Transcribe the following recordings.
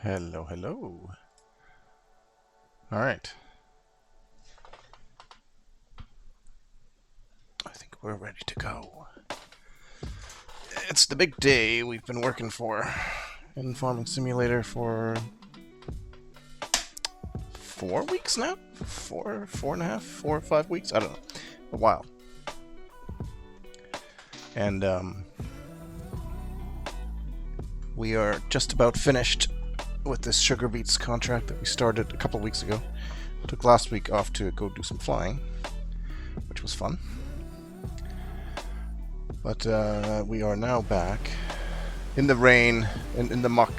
Hello, hello. All right. I think we're ready to go. It's the big day we've been working for in Farming Simulator for 4 weeks now? 4.5, 4 or 5 weeks? I don't know. A while. And we are just about finished with this sugar beets contract that we started a couple of weeks ago. Took last week off to go do some flying, which was fun. But we are now back in the rain, in the muck.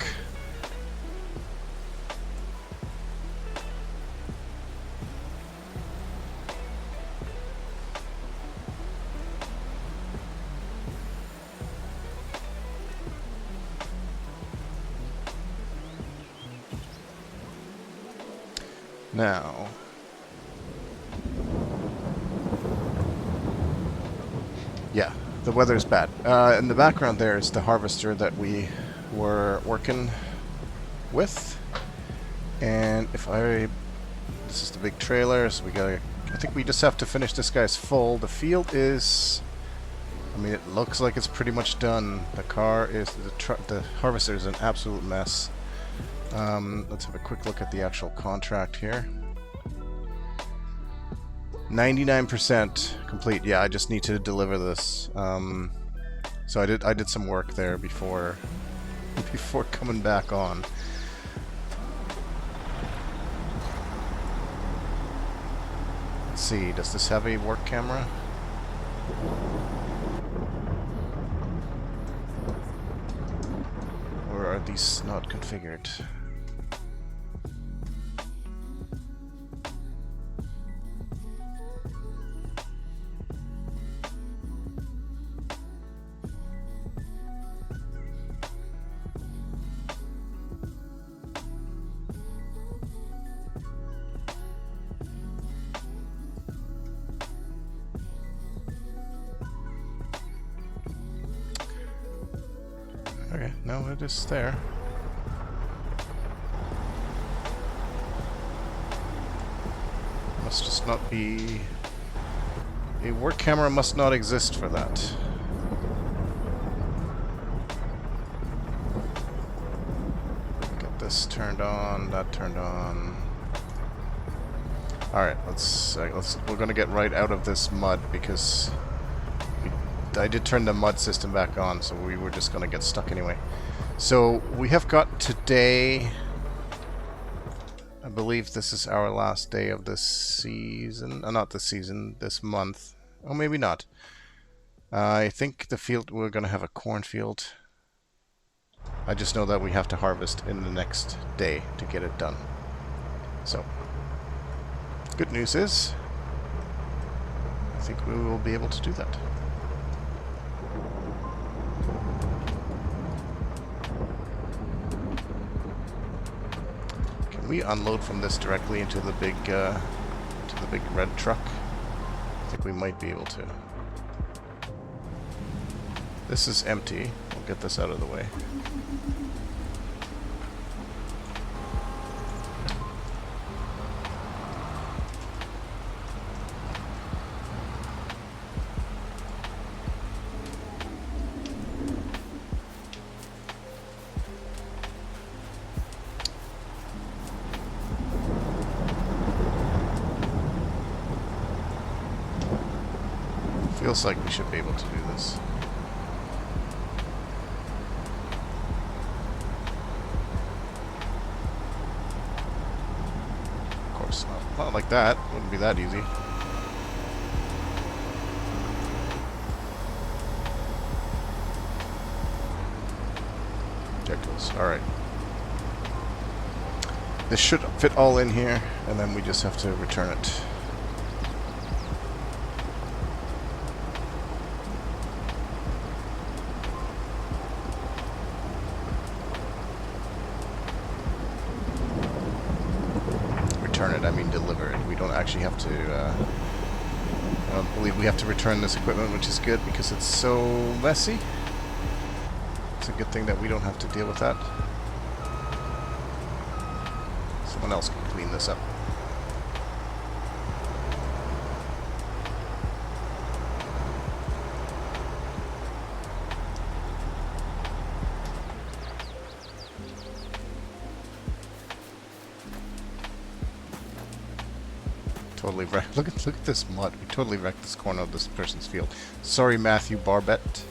Now, yeah, the weather's bad. In the background there is the harvester that we were working with. And if I... This is the big trailer, so we gotta... I think we just have to finish this guy's full. The field is... I mean, it looks like it's pretty much done. The car is... The harvester is an absolute mess. Let's have a quick look at the actual contract here. 99% complete. Yeah, I just need to deliver this. So I did some work there before coming back on. Let's see, does this have a work camera? Or are these not configured? Okay, no, it is there. Must just not be... A work camera must not exist for that. Get this turned on, that turned on. Alright, we're gonna get right out of this mud because I did turn the mud system back on, so we were just gonna get stuck anyway. So we have got today, I believe this is our last day of this season, not this season, this month. Oh, maybe not. I think the field, we're gonna have a cornfield. I just know that we have to harvest in the next day to get it done. So, good news is, I think we will be able to do that. We unload from this directly into the big red truck. I think we might be able to. This is empty. We'll get this out of the way. Feels like we should be able to do this. Of course not like that. Wouldn't be that easy. There it goes. Alright. This should fit all in here, and then we just have to return it. I mean deliver it. We don't actually have to, I don't believe we have to return this equipment, which is good because it's so messy. It's a good thing that we don't have to deal with that. Someone else can clean this up. Totally wrecked. Look at this mud. We totally wrecked this corner of this person's field. Sorry, Matthew Barbette.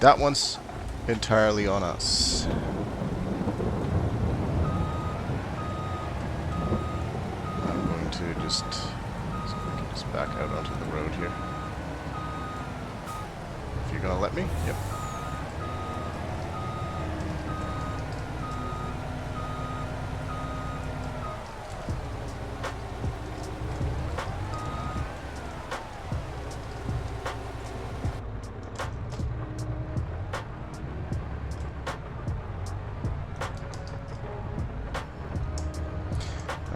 That one's entirely on us. I'm going to just back out onto the road here. If you're gonna let me. Yep.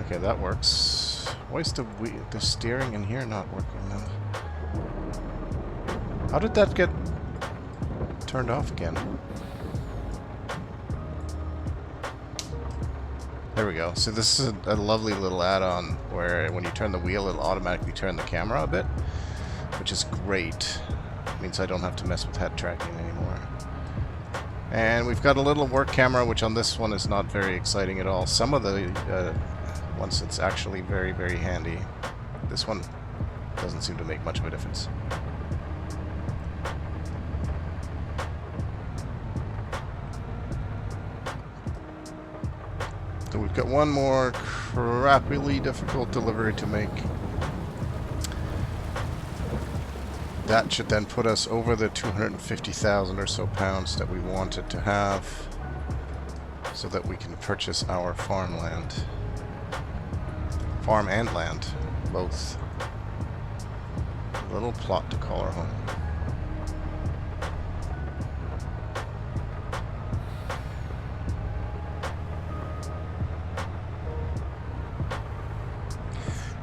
Okay, that works. Why is the steering in here not working now? How did that get turned off again? There we go. So this is a lovely little add-on where when you turn the wheel, it'll automatically turn the camera a bit, which is great. It means I don't have to mess with head tracking anymore. And we've got a little work camera, which on this one is not very exciting at all. Some of the once it's actually very, very handy. This one doesn't seem to make much of a difference. So we've got one more crappily difficult delivery to make. That should then put us over the 250,000 or so pounds that we wanted to have so that we can purchase our farmland. Farm and land, both. A little plot to call our home.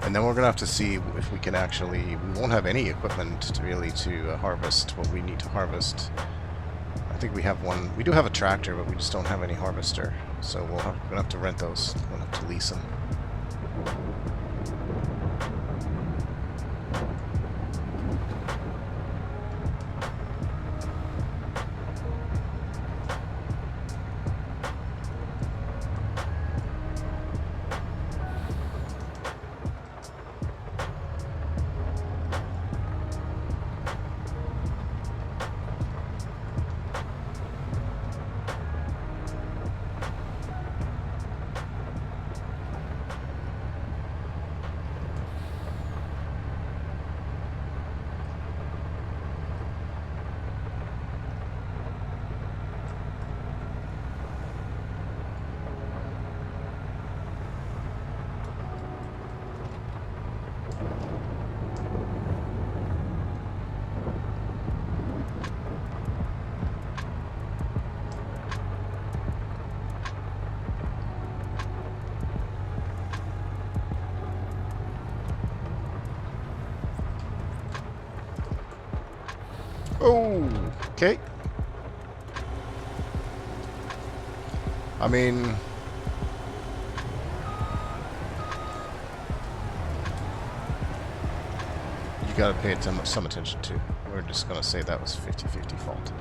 And then we're gonna have to see if we can actually. We won't have any equipment to harvest what we need to harvest. I think we have one. We do have a tractor, but we just don't have any harvester. So we're gonna have to rent those. We'll have to lease them. Oh, okay. I mean, you gotta pay some attention to. We're just gonna say that was 50-50 fault.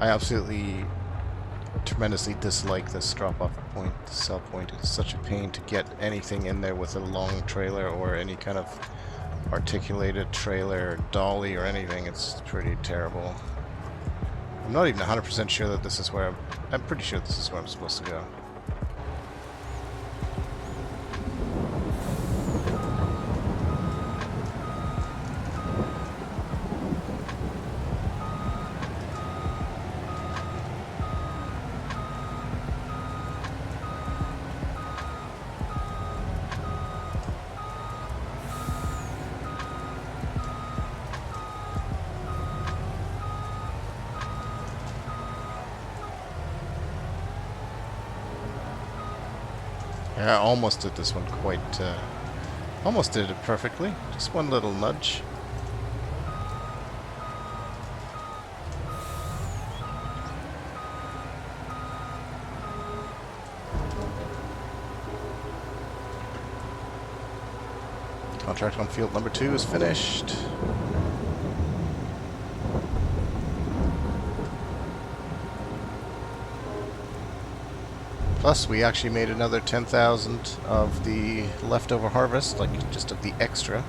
I absolutely tremendously dislike this drop-off point, sell point. It's such a pain to get anything in there with a long trailer or any kind of articulated trailer, dolly or anything. It's pretty terrible. I'm not even 100% sure that this is where I'm pretty sure this is where I'm supposed to go. Yeah, I almost did this one quite... almost did it perfectly. Just one little nudge. Contract on field number 2 is finished. Plus, we actually made another 10,000 of the leftover harvest, like just of the extra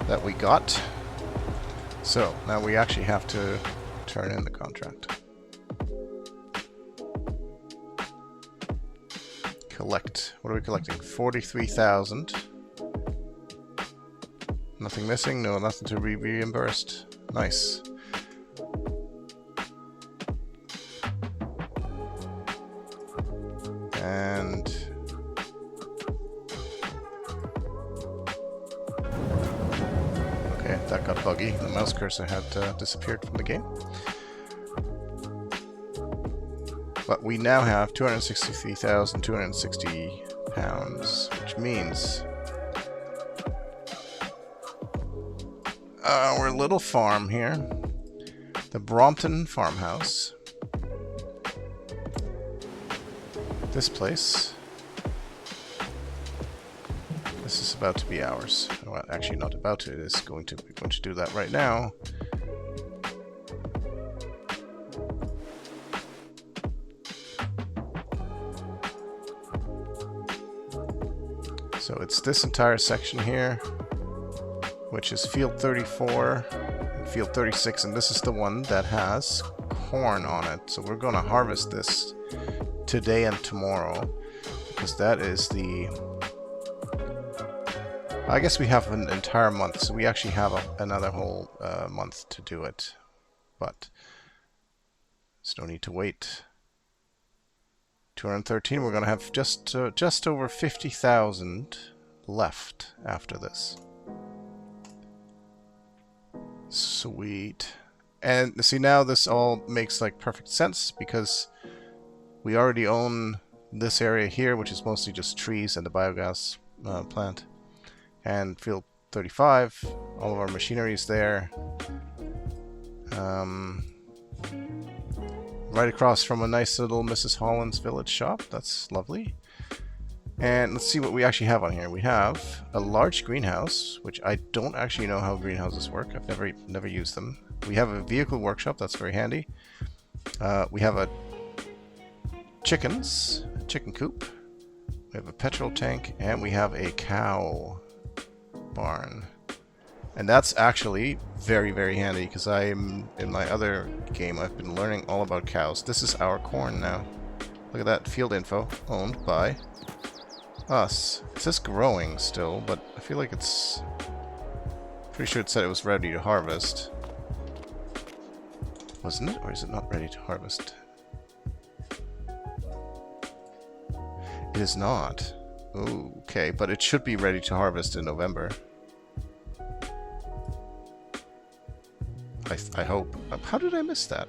that we got. So, now we actually have to turn in the contract. Collect. What are we collecting? 43,000. Nothing missing? No, nothing to be reimbursed. Nice. And okay, that got buggy. The mouse cursor had disappeared from the game. But we now have 263,260 pounds, which means our little farm here, the Brompton farmhouse, this place, this is about to be ours. Well, actually not about to, it is going to, we're going to do that right now. So it's this entire section here, which is field 34 and field 36, and this is the one that has corn on it. So we're going to harvest this today and tomorrow, because that is the... I guess we have an entire month, so we actually have another whole month to do it, but there's no need to wait. 213, we're going to have just over 50,000 left after this. Sweet. And see, now this all makes like perfect sense, because we already own this area here, which is mostly just trees and the biogas plant. And field 35, all of our machinery is there. Right across from a nice little Mrs. Holland's village shop. That's lovely. And let's see what we actually have on here. We have a large greenhouse, which I don't actually know how greenhouses work. I've never used them. We have a vehicle workshop. That's very handy. We have a chicken coop. We have a petrol tank, and we have a cow barn. And that's actually very, very handy, because I'm, in my other game, I've been learning all about cows. This is our corn now. Look at that field info, owned by us. It says growing still, but I feel like it's... pretty sure it said it was ready to harvest. Wasn't it? Or is it not ready to harvest? It is not. Okay, but it should be ready to harvest in November. I hope. How did I miss that?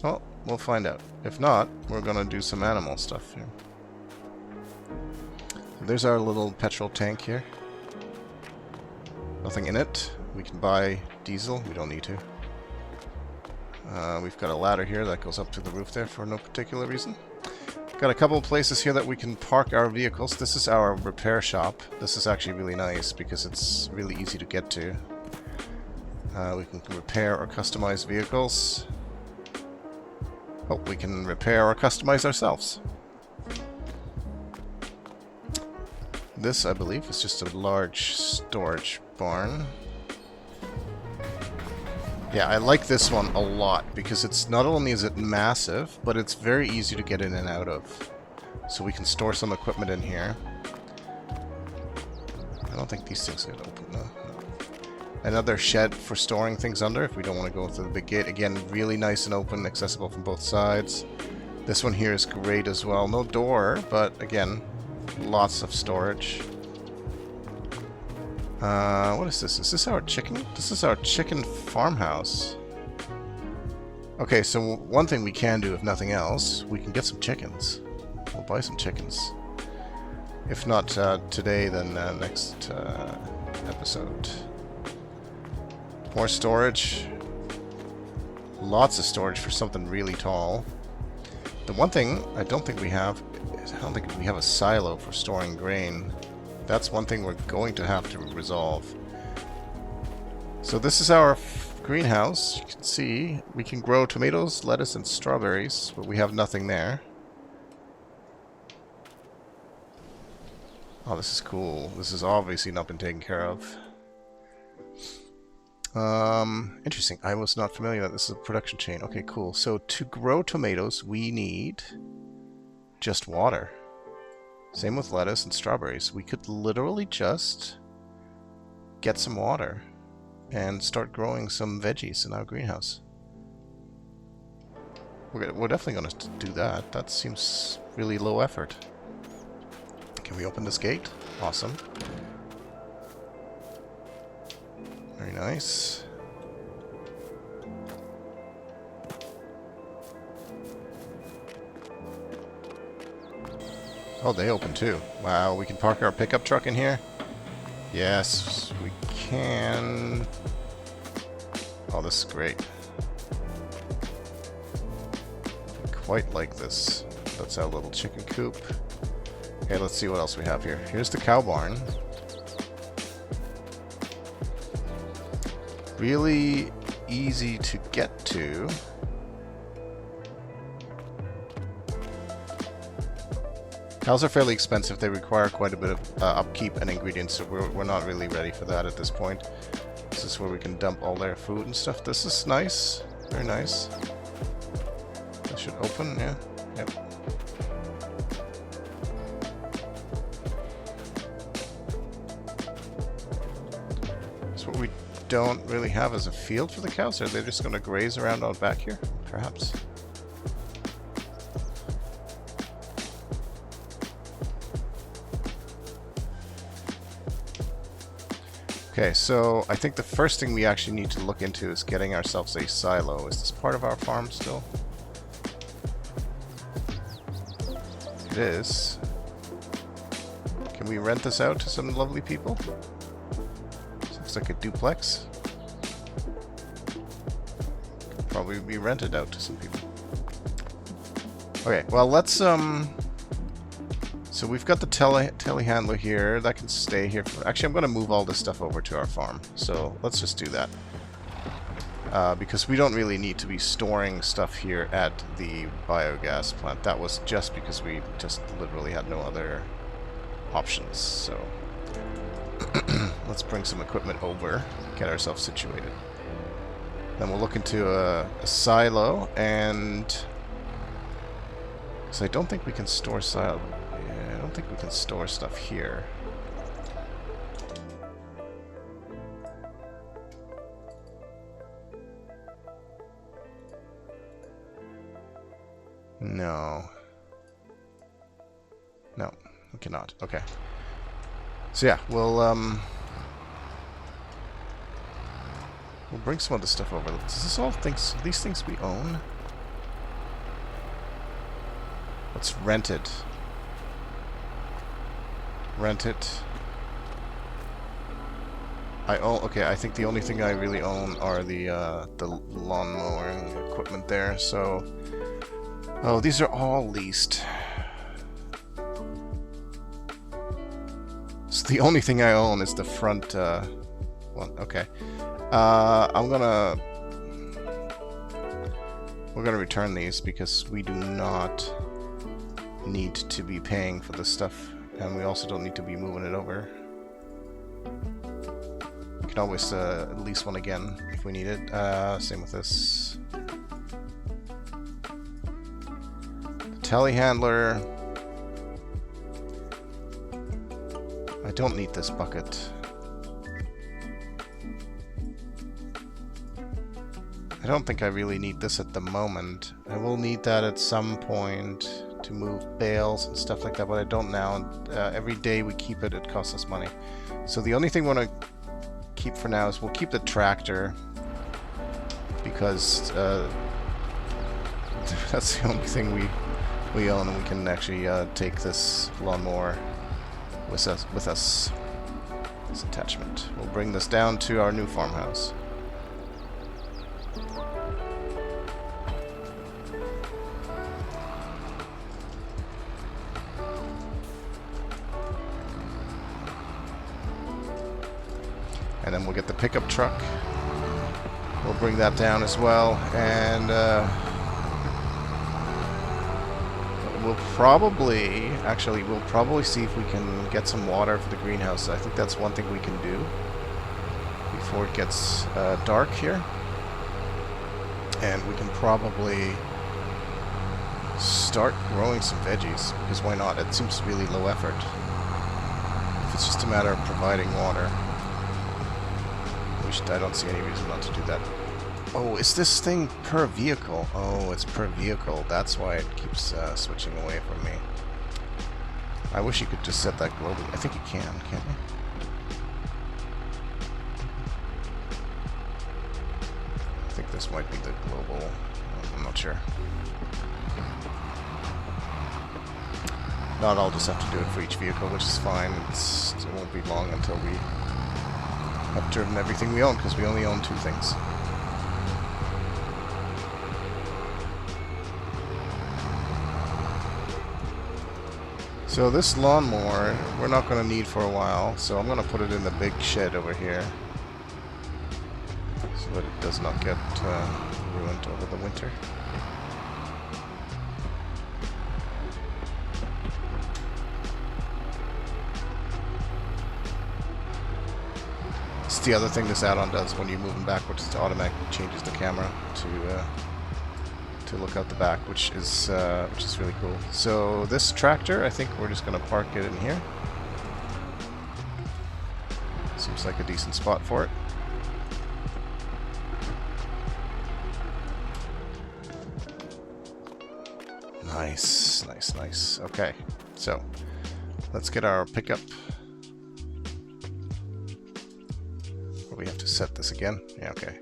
Well, we'll find out. If not, we're gonna do some animal stuff here. There's our little petrol tank here. Nothing in it. We can buy diesel. We don't need to. We've got a ladder here that goes up to the roof there for no particular reason. Got a couple of places here that we can park our vehicles. This is our repair shop. This is actually really nice because it's really easy to get to. We can repair or customize vehicles. Oh, we can repair or customize ourselves. This, I believe, is just a large storage barn. Yeah, I like this one a lot because it's not only is it massive, but it's very easy to get in and out of. So we can store some equipment in here. I don't think these things get open, no. Another shed for storing things under if we don't want to go through the big gate. Again, really nice and open, accessible from both sides. This one here is great as well. No door, but again, lots of storage. What is this? Is this our chicken? This is our chicken farmhouse. Okay, so one thing we can do, if nothing else, we can get some chickens. We'll buy some chickens. If not today, then next episode. More storage. Lots of storage for something really tall. The one thing I don't think we have is I don't think we have a silo for storing grain. That's one thing we're going to have to resolve. So this is our greenhouse. You can see we can grow tomatoes, lettuce, and strawberries, but we have nothing there. Oh, this is cool. This has obviously not been taken care of. Interesting. I was not familiar that this is a production chain. Okay, cool. So to grow tomatoes, we need just water. Same with lettuce and strawberries. We could literally just get some water and start growing some veggies in our greenhouse. We're definitely going to do that. That seems really low effort. Can we open this gate? Awesome. Very nice. Oh, they open too. Wow, we can park our pickup truck in here? Yes, we can. Oh, this is great. I quite like this. That's our little chicken coop. Okay, let's see what else we have here. Here's the cow barn. Really easy to get to. Cows are fairly expensive. They require quite a bit of upkeep and ingredients, so we're not really ready for that at this point. This is where we can dump all their food and stuff. This is nice. Very nice. This should open, yeah. Yep. So what we don't really have is a field for the cows. Are they just going to graze around out back here? Perhaps. Okay, so I think the first thing we actually need to look into is getting ourselves a silo. Is this part of our farm still? It is. Can we rent this out to some lovely people? Looks like a duplex. Could probably be rented out to some people. Okay, well let's so we've got the telehandler here. That can stay here. Actually, I'm going to move all this stuff over to our farm. So let's just do that. Because we don't really need to be storing stuff here at the biogas plant. That was just because we just literally had no other options. So let's bring some equipment over, get ourselves situated. Then we'll look into a silo, and so I don't think we can store silo. I don't think we can store stuff here. No. No, we cannot. Okay. So yeah, we'll bring some of this stuff over. Does this all these things we own? Let's rent it. Rent it. I own. Okay, I think the only thing I really own are the lawnmower equipment there. So, oh, these are all leased. So the only thing I own is the front one. Okay, we're gonna return these because we do not need to be paying for this stuff. And we also don't need to be moving it over. We can always lease one again if we need it. Same with this. The telehandler. I don't need this bucket. I don't think I really need this at the moment. I will need that at some point to move bales and stuff like that, but I don't now. Every day we keep it, it costs us money. So the only thing we want to keep for now is we'll keep the tractor because that's the only thing we own, and we can actually take this lawnmower with us. This attachment. We'll bring this down to our new farmhouse. And then we'll get the pickup truck. We'll bring that down as well, and we'll probably see if we can get some water for the greenhouse. I think that's one thing we can do before it gets dark here. And we can probably start growing some veggies, because why not? It seems really low effort. If it's just a matter of providing water. I don't see any reason not to do that. Oh, is this thing per vehicle? Oh, it's per vehicle. That's why it keeps switching away from me. I wish you could just set that globally. I think you can, can't you? I think this might be the global. I'm not sure. Not, I'll just have to do it for each vehicle, which is fine. It won't be long until we have driven everything we own, because we only own 2 things. So this lawnmower we're not going to need for a while, so I'm going to put it in the big shed over here so that it does not get ruined over the winter. The other thing this add-on does when you move them backwards, it automatically changes the camera to look out the back, which is really cool. So this tractor, I think we're just going to park it in here. Seems like a decent spot for it. Nice, nice, nice. Okay, so let's get our pickup. We have to set this again. Yeah, okay.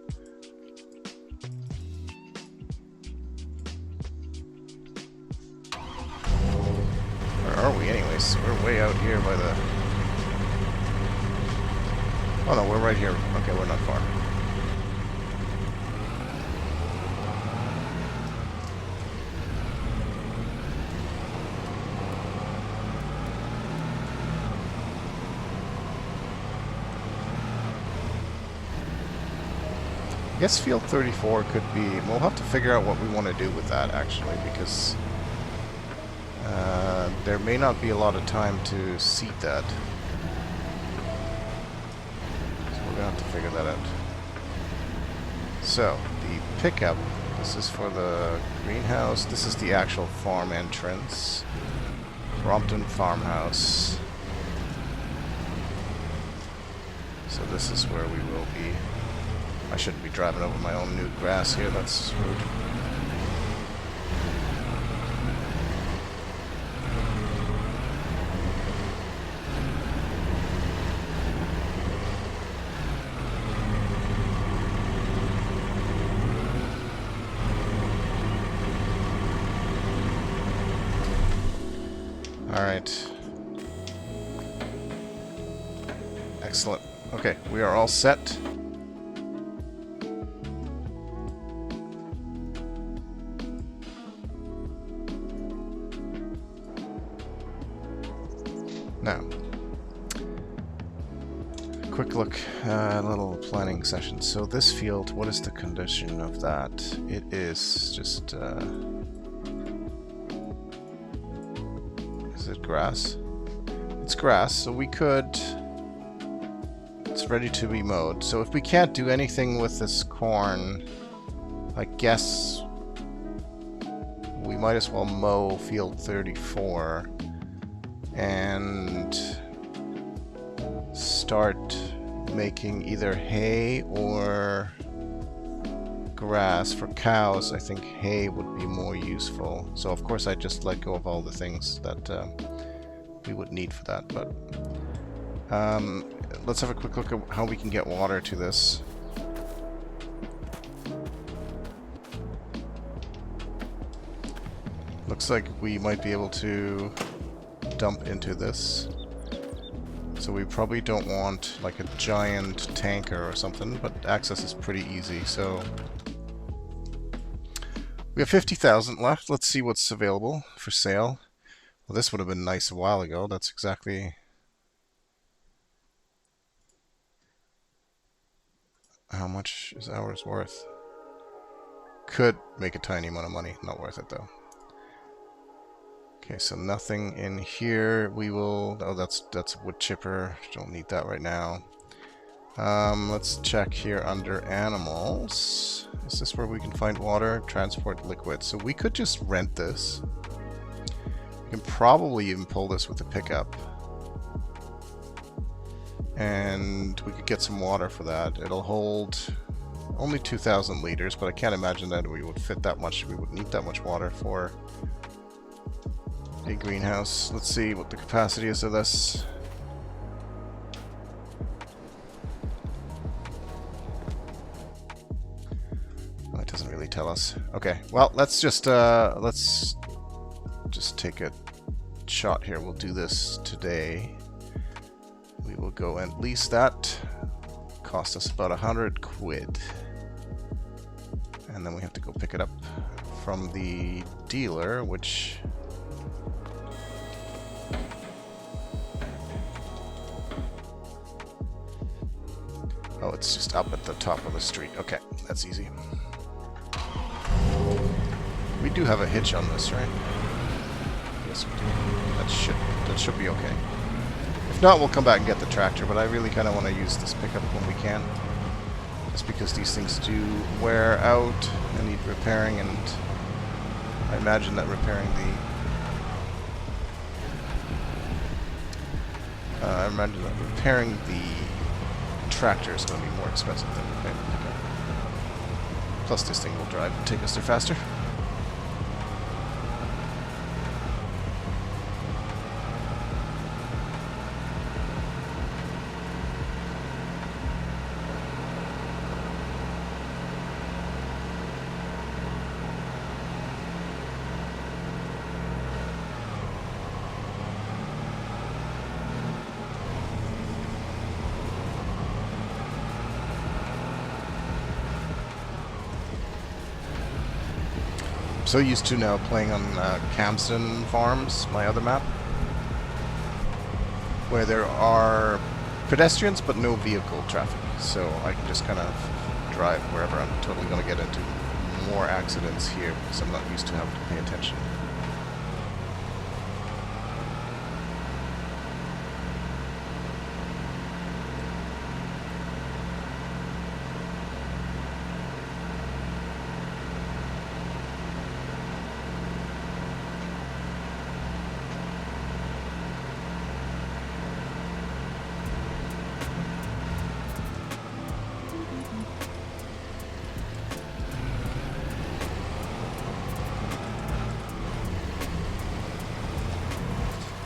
Where are we anyways? We're way out here by the... Oh no, we're right here. Okay, we're not far. I guess field 34 could be... We'll have to figure out what we want to do with that, actually, because there may not be a lot of time to seed that. So we're going to have to figure that out. So, the pickup, this is for the greenhouse. This is the actual farm entrance. Brompton Farmhouse. So this is where we will be. I shouldn't be driving over my own new grass here, that's rude. Alright. Excellent. Okay, we are all set. Now, quick look, a little planning session. So this field, what is the condition of that? It is just, is it grass? It's grass, so we could, it's ready to be mowed. So if we can't do anything with this corn, I guess we might as well mow field 34. And start making either hay or grass. For cows, I think hay would be more useful. So of course I just let go of all the things that we would need for that. But let's have a quick look at how we can get water to this. Looks like we might be able to dump into this. So we probably don't want like a giant tanker or something, but access is pretty easy. So we have 50,000 left. Let's see what's available for sale. Well, this would have been nice a while ago. That's exactly how much is ours worth. Could make a tiny amount of money. Not worth it though. Okay, so nothing in here. We will... Oh, that's a wood chipper. Don't need that right now. Let's check here under animals. Is this where we can find water? Transport liquid. So we could just rent this. We can probably even pull this with a pickup. And we could get some water for that. It'll hold only 2,000 liters, but I can't imagine that we would fit that much. We would need that much water for a greenhouse. Let's see what the capacity is of this. Oh, it doesn't really tell us. Okay, well, let's just take a shot here. We'll do this today. We will go and lease that. Cost us about 100 quid. And then we have to go pick it up from the dealer, which... Oh, it's just up at the top of the street. Okay, that's easy. We do have a hitch on this, right? Yes, we do. That should be okay. If not, we'll come back and get the tractor, but I really kind of want to use this pickup when we can. Just because these things do wear out and need repairing, and I imagine that repairing the tractor is going to be more expensive than repairing the pickup. Plus this thing will drive and take us there faster. So used to now playing on Camston Farms, my other map, where there are pedestrians but no vehicle traffic. So I can just kind of drive wherever. I'm totally going to get into more accidents here because I'm not used to having to pay attention.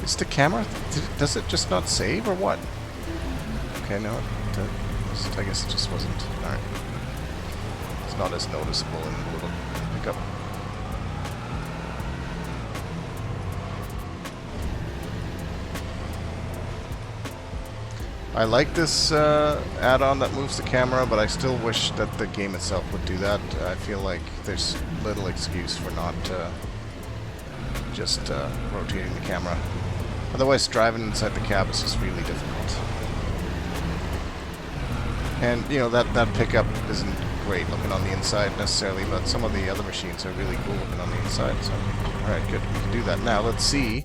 Is the camera... does it just not save, or what? Okay, no, I guess it just wasn't. Alright. It's not as noticeable in the little pickup. I like this add-on that moves the camera, but I still wish that the game itself would do that. I feel like there's little excuse for not just rotating the camera. Otherwise, driving inside the cab is just really difficult. And, you know, that pickup isn't great looking on the inside necessarily, but some of the other machines are really cool looking on the inside. So, alright, good. We can do that. Now, let's see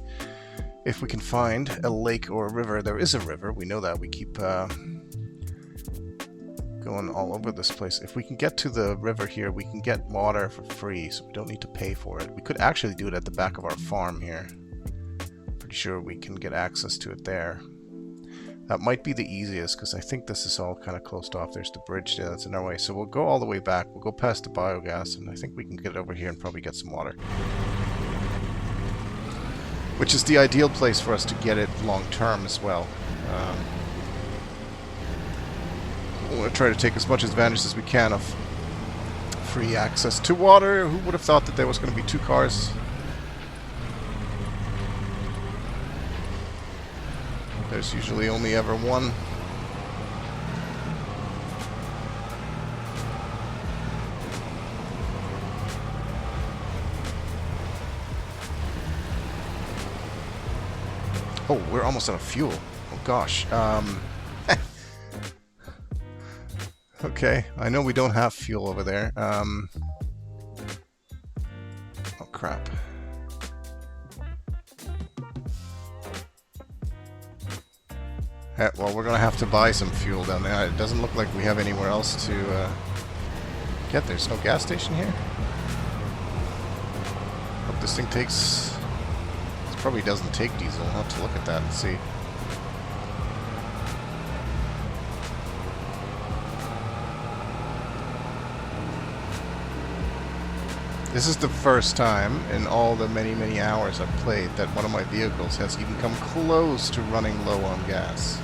if we can find a lake or a river. There is a river. We know that. We keep going all over this place. If we can get to the river here, we can get water for free, so we don't need to pay for it. We could actually do it at the back of our farm here. Pretty sure we can get access to it there. That might be the easiest, because I think this is all kind of closed off. There's the bridge there that's in our way. So we'll go all the way back. We'll go past the biogas, and I think we can get over here and probably get some water. Which is the ideal place for us to get it long term as well. We want to try to take as much advantage as we can of free access to water. Who would have thought that there was going to be 2 cars There's usually only ever one. Oh, we're almost out of fuel. Oh gosh. Okay, I know we don't have fuel over there. Oh crap. Well, we're gonna have to buy some fuel down there. It doesn't look like we have anywhere else to get. There's no gas station here. Hope this thing takes... This probably doesn't take diesel. I'll have to look at that and see. This is the first time in all the many, many hours I've played that one of my vehicles has even come close to running low on gas.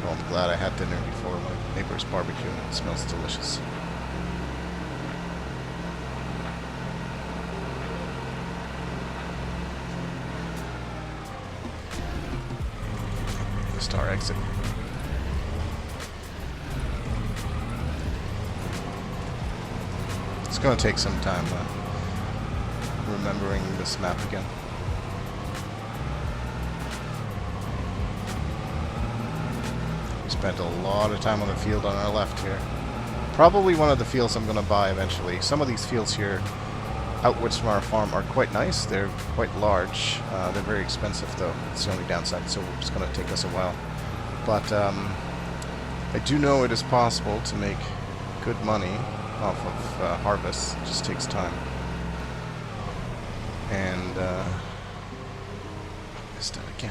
Well, I'm glad I had dinner before my neighbor's barbecue. It smells delicious. Star exit. It's going to take some time remembering this map again. We spent a lot of time on the field on our left here. Probably one of the fields I'm going to buy eventually. Some of these fields here outwards from our farm are quite nice. They're quite large. They're very expensive though. It's the only downside, so it's going to take us a while. But I do know it is possible to make good money off of harvests. It just takes time. And I missed it again.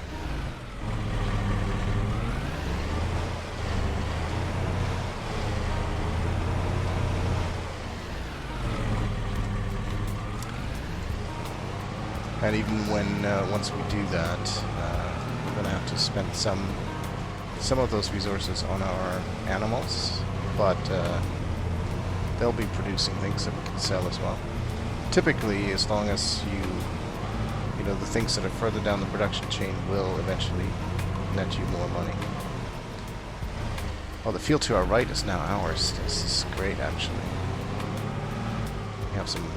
And even when once we do that, we're going to have to spend some of those resources on our animals, but they'll be producing things that we can sell as well. Typically, as long as you know, the things that are further down the production chain will eventually net you more money. Oh, the field to our right is now ours. This is great, actually. We have some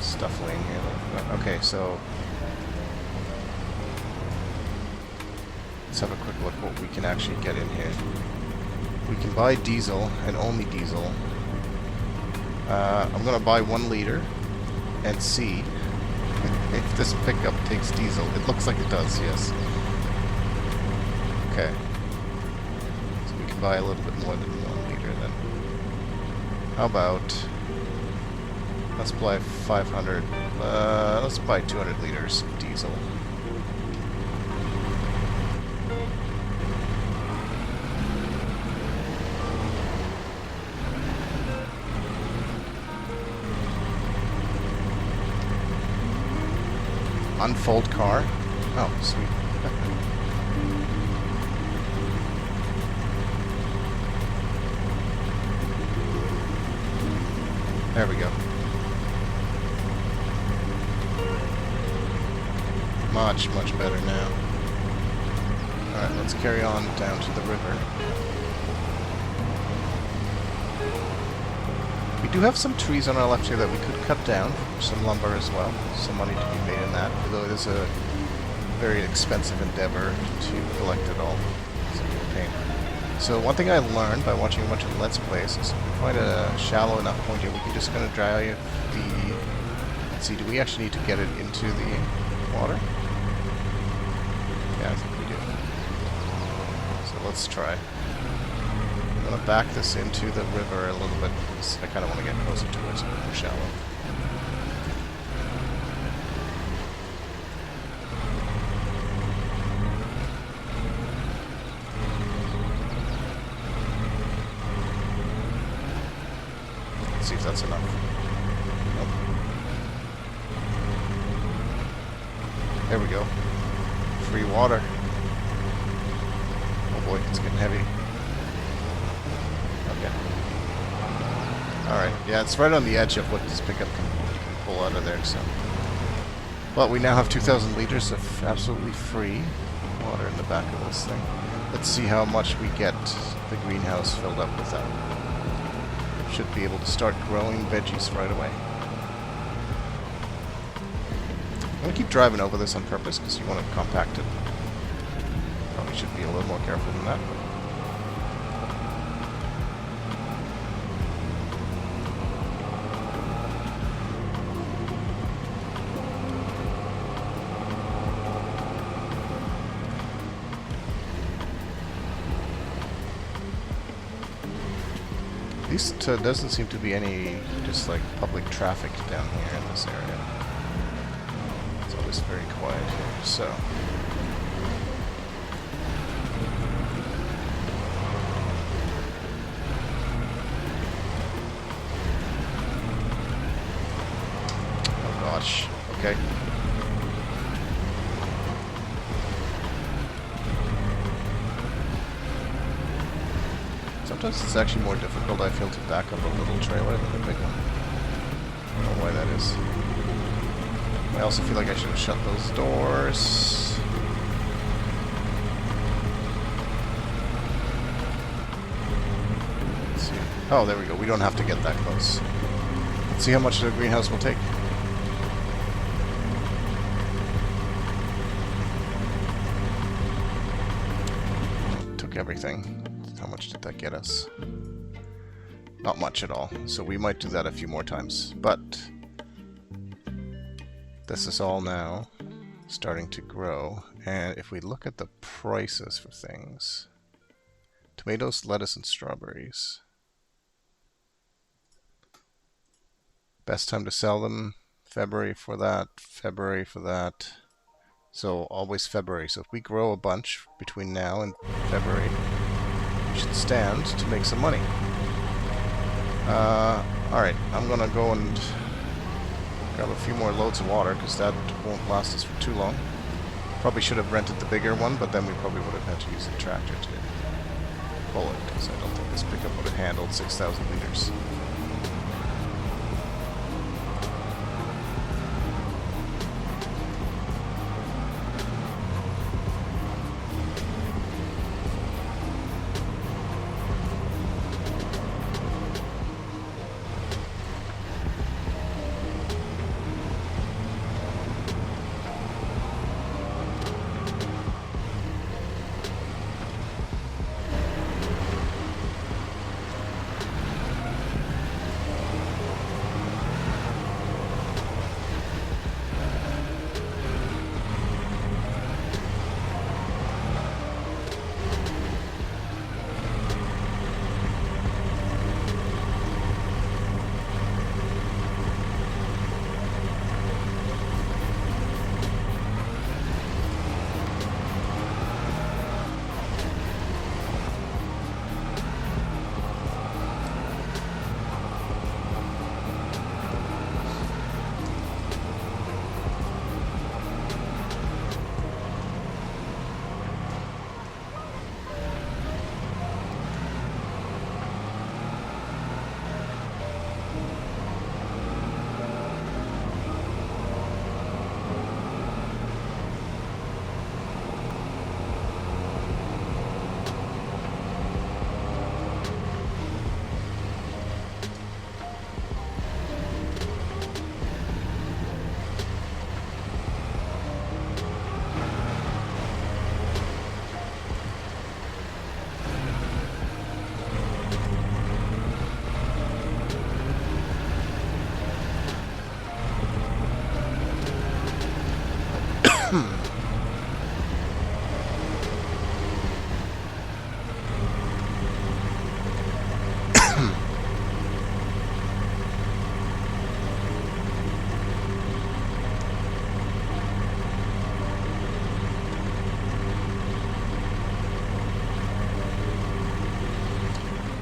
stuff laying here. Okay, so let's have a quick look what we can actually get in here. We can buy diesel and only diesel. I'm gonna buy 1 liter and see if this pickup takes diesel. It looks like it does, yes. Okay. So we can buy a little bit more than 1 liter then. How about... Let's buy 500. Let's buy 200 liters of diesel. Unfold car. Oh, sweet. There we go. Much, much better now. Alright, let's carry on down to the river. We do have some trees on our left here that we could cut down. Some lumber as well. Some money to be made in that, although it is a very expensive endeavor to collect it all. It's a real pain. So one thing I learned by watching a bunch of Let's Plays is if we find a shallow enough point here, we can just kind of drive the... Let's see, do we actually need to get it into the water? Yeah, I think we do. So let's try. I'm going to back this into the river a little bit because I kind of want to get closer to it so it's more shallow. Let's see if that's enough. Nope. There we go. Free water. Oh boy, it's getting heavy. Okay. Alright, yeah, it's right on the edge of what this pickup can pull out of there, so. Well, we now have 2,000 liters of absolutely free water in the back of this thing. Let's see how much we get the greenhouse filled up with that. Should be able to start growing veggies right away. I'm going to keep driving over this on purpose because you want it compacted. Probably should be a little more careful than that. At least doesn't seem to be any just like public traffic down here in this area. It's always very quiet here, so. Oh gosh, okay. Sometimes it's actually more difficult, I feel, to back up a little trailer than a big one. I don't know why that is. I also feel like I should have shut those doors. Let's see. Oh, there we go. We don't have to get that close. Let's see how much the greenhouse will take. Took everything. How much did that get us? Not much at all. So we might do that a few more times. But this is all now starting to grow. And if we look at the prices for things, tomatoes, lettuce, and strawberries. Best time to sell them, February for that, February for that. So always February. So if we grow a bunch between now and February, should stand to make some money. Alright, I'm gonna go and grab a few more loads of water because that won't last us for too long. Probably should have rented the bigger one, but then we probably would have had to use the tractor to pull it because I don't think this pickup would have handled 6,000 liters.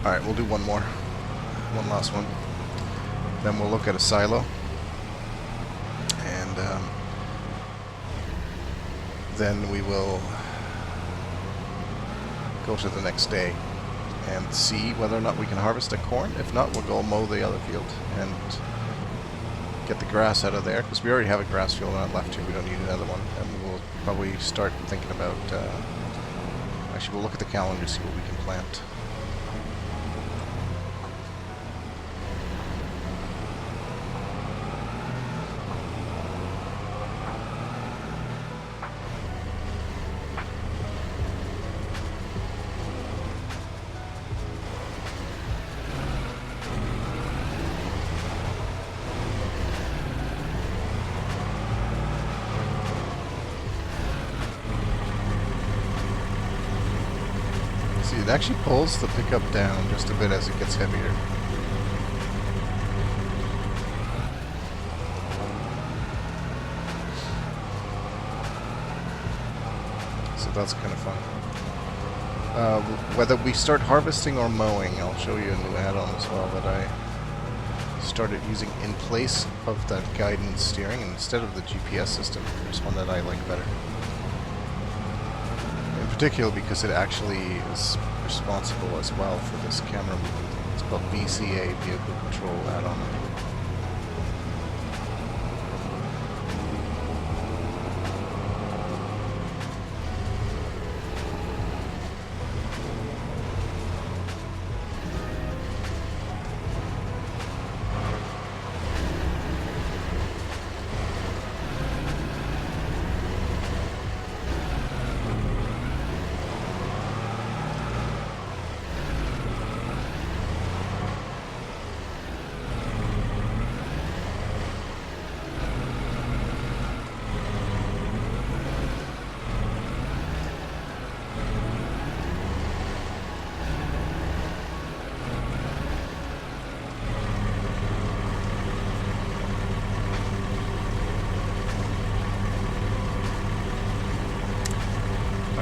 Alright, we'll do one more. One last one. Then we'll look at a silo. And then we will go to the next day. and see whether or not we can harvest the corn. If not, we'll go mow the other field and get the grass out of there, because we already have a grass field on left here. We don't need another one. And we'll probably start thinking about... actually, we'll look at the calendar to see what we can plant. It actually pulls the pickup down just a bit as it gets heavier. So that's kind of fun. Whether we start harvesting or mowing, I'll show you a new add-on as well that I started using in place of the guidance steering, and instead of the GPS system. There's one that I like better. In particular because it actually is responsible as well for this camera movement. It's called VCA, Vehicle Control Add-on.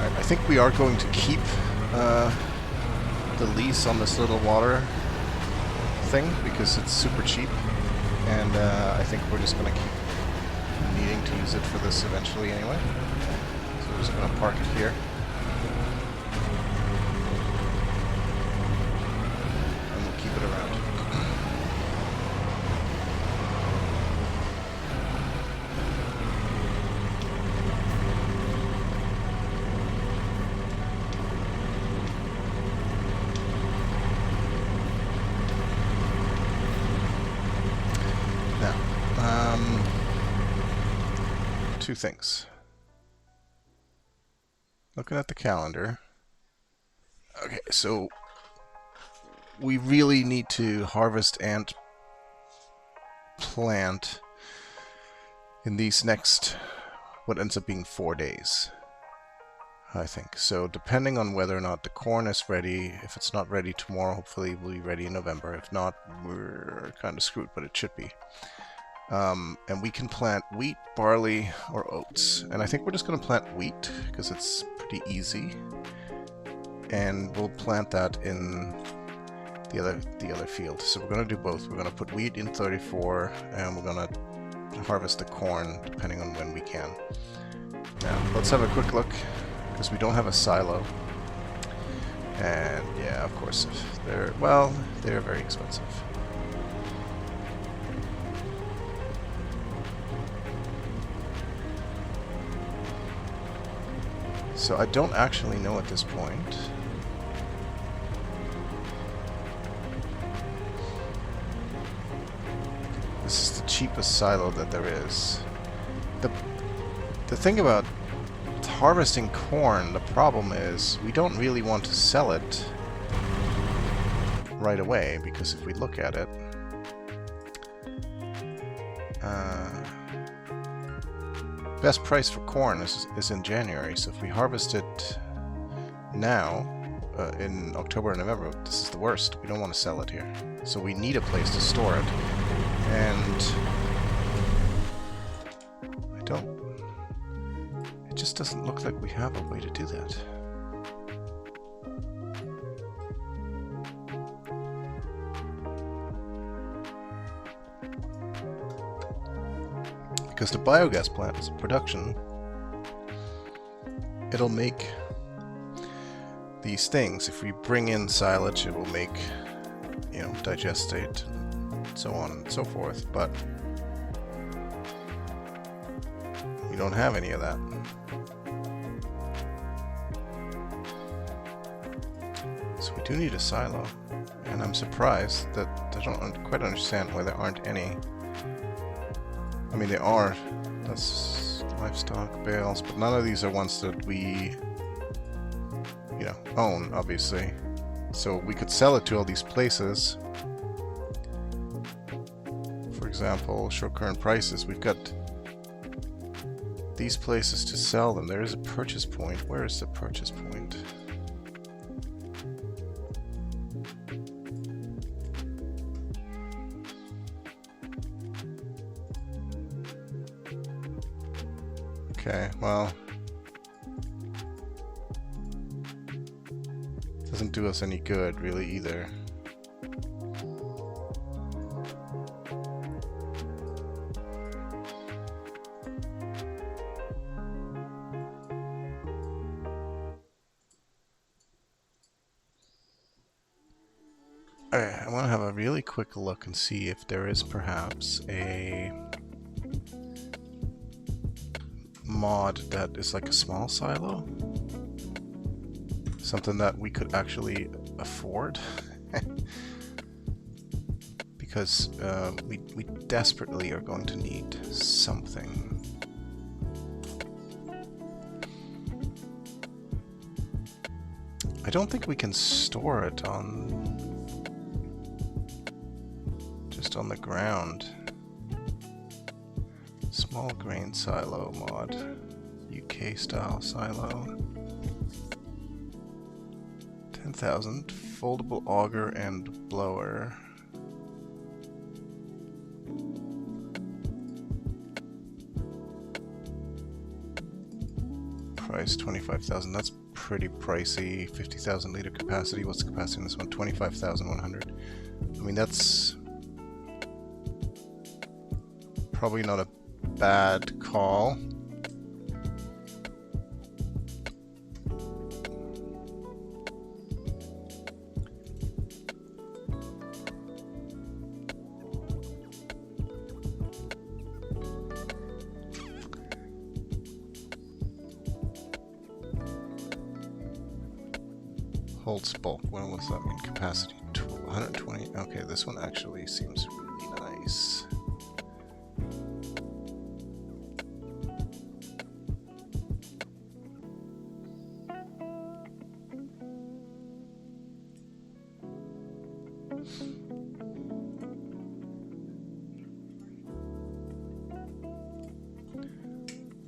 I think we are going to keep the lease on this little water thing because it's super cheap, and I think we're just going to keep needing to use it for this eventually anyway. So we're just going to park it here. And we'll keep it around. Two things. Looking at the calendar. Okay, so we really need to harvest and plant in these next, what ends up being 4 days, I think. So depending on whether or not the corn is ready, if it's not ready tomorrow, hopefully it will be ready in November. If not, we're kind of screwed, but it should be. And we can plant wheat, barley, or oats. And I think we're just going to plant wheat because it's pretty easy. And we'll plant that in the other field. So we're going to do both. We're going to put wheat in 34, and we're going to harvest the corn depending on when we can. Now, let's have a quick look because we don't have a silo. And yeah, of course, they're very expensive. So I don't actually know at this point. This is the cheapest silo that there is. The thing about harvesting corn, the problem is we don't really want to sell it right away, because if we look at it, best price for corn is in January, so if we harvest it now, in October and November, this is the worst. We don't want to sell it here. So we need a place to store it. And it just doesn't look like we have a way to do that. Because the biogas plant is production, it'll make these things. If we bring in silage, it will make, you know, digestate, and so on and so forth, but we don't have any of that. So we do need a silo, and I'm surprised that I don't quite understand why there aren't any. I mean, there are, that's livestock bales, but none of these are ones that we, you know, own, obviously. So we could sell it to all these places. For example, show current prices. We've got these places to sell them. There is a purchase point. Where is the purchase point? Okay, well, doesn't do us any good really either. Alright, I want to have a really quick look and see if there is perhaps a mod that is like a small silo. Something that we could actually afford. Because we desperately are going to need something. I don't think we can store it on just on the ground. Small grain silo mod, UK style silo. 10,000 foldable auger and blower. Price 25,000. That's pretty pricey. 50,000 liter capacity. What's the capacity on this one? 25,100. I mean, that's probably not a bad call. Holds bulk. What does that mean? Capacity 120. Okay, this one actually seems really nice.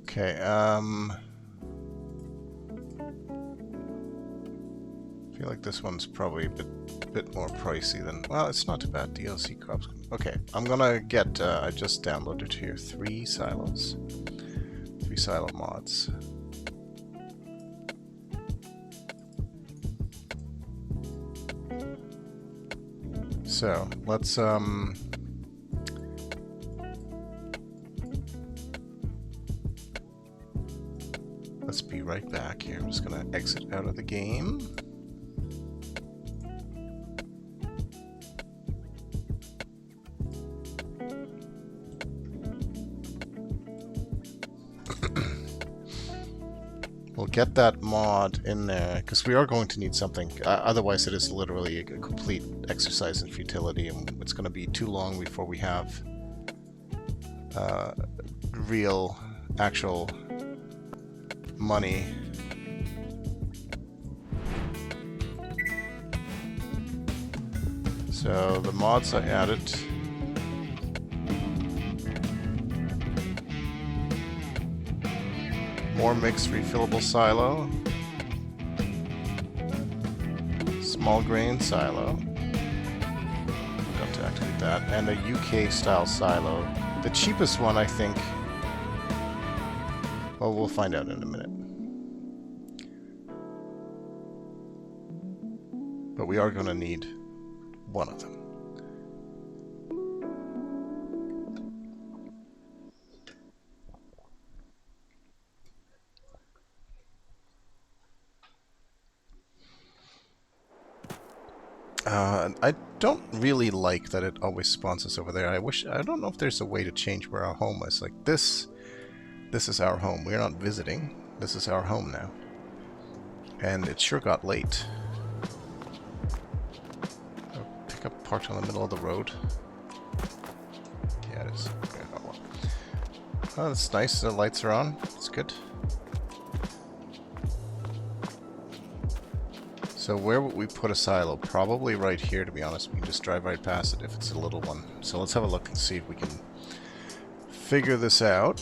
Okay, I feel like this one's probably a bit more pricey than, well, it's not too bad. DLC crops. Okay, I'm gonna get, I just downloaded here 3 silos. 3 silo mods. So, let's, let's be right back here. I'm just gonna exit out of the game. We'll get that mod in there, because we are going to need something. Otherwise it is literally a complete exercise in futility, and it's going to be too long before we have real, actual money. So the mods I added. More mixed refillable silo. Small grain silo. Got to activate that. And a UK style silo. The cheapest one, I think. Well, we'll find out in a minute. But we are going to need one of them. I don't really like that it always spawns us over there. I don't know if there's a way to change where our home is. Like this is our home. We're not visiting. This is our home now. And it sure got late. I'll pick up parked on the middle of the road. Yeah, it is. Okay, oh, well. Oh, that's nice. The lights are on. That's good. So where would we put a silo? Probably right here, to be honest. We can just drive right past it if it's a little one. So let's have a look and see if we can figure this out.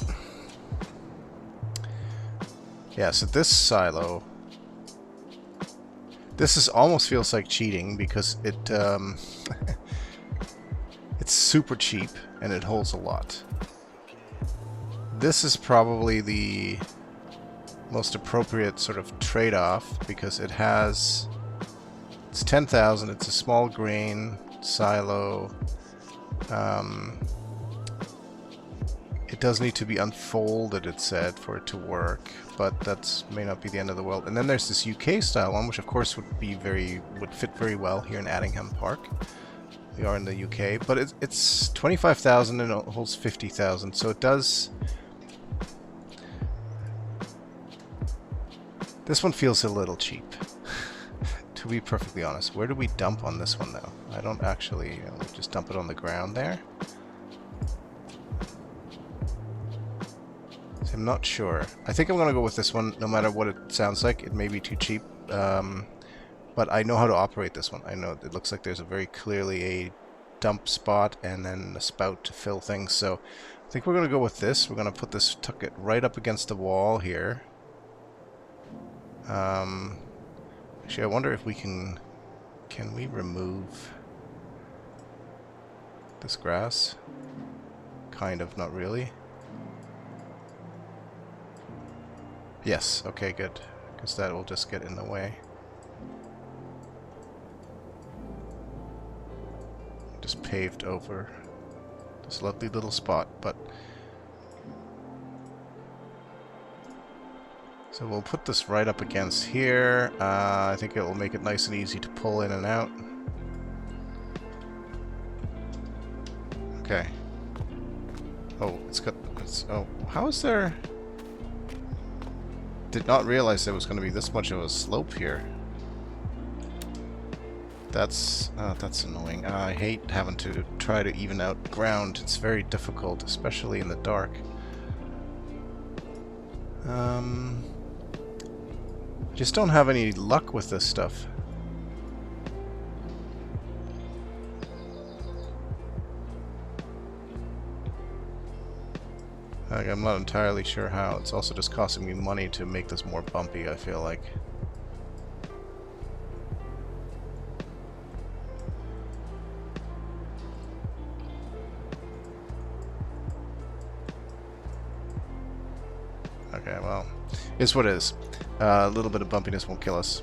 Yeah, so this silo... This is almost feels like cheating because it it's super cheap and it holds a lot. This is probably the most appropriate sort of trade-off because it has... It's 10,000, it's a small grain silo. It does need to be unfolded, it said, for it to work, but that may not be the end of the world. And then there's this UK style one, which of course would fit very well here in Attingham Park. We are in the UK, but it's 25,000 and it holds 50,000, so it does... This one feels a little cheap, to be perfectly honest. Where do we dump on this one, though? I don't actually... just dump it on the ground there. So I'm not sure. I think I'm going to go with this one, no matter what it sounds like. It may be too cheap, but I know how to operate this one. I know it looks like there's a very clearly a dump spot and then a spout to fill things. So I think we're going to go with this. We're going to put this, tuck it right up against the wall here. Actually, I wonder if we can we remove this grass? Kind of, not really. Yes, okay, good. Because that will just get in the way. Just paved over this lovely little spot, but... So we'll put this right up against here. I think it will make it nice and easy to pull in and out. Okay. Oh, oh, how is there... Did not realize there was going to be this much of a slope here. That's annoying. I hate having to try to even out ground. It's very difficult, especially in the dark. Just don't have any luck with this stuff. Like, I'm not entirely sure how. It's also just costing me money to make this more bumpy, I feel like. Okay, well, it's what it is. A little bit of bumpiness won't kill us.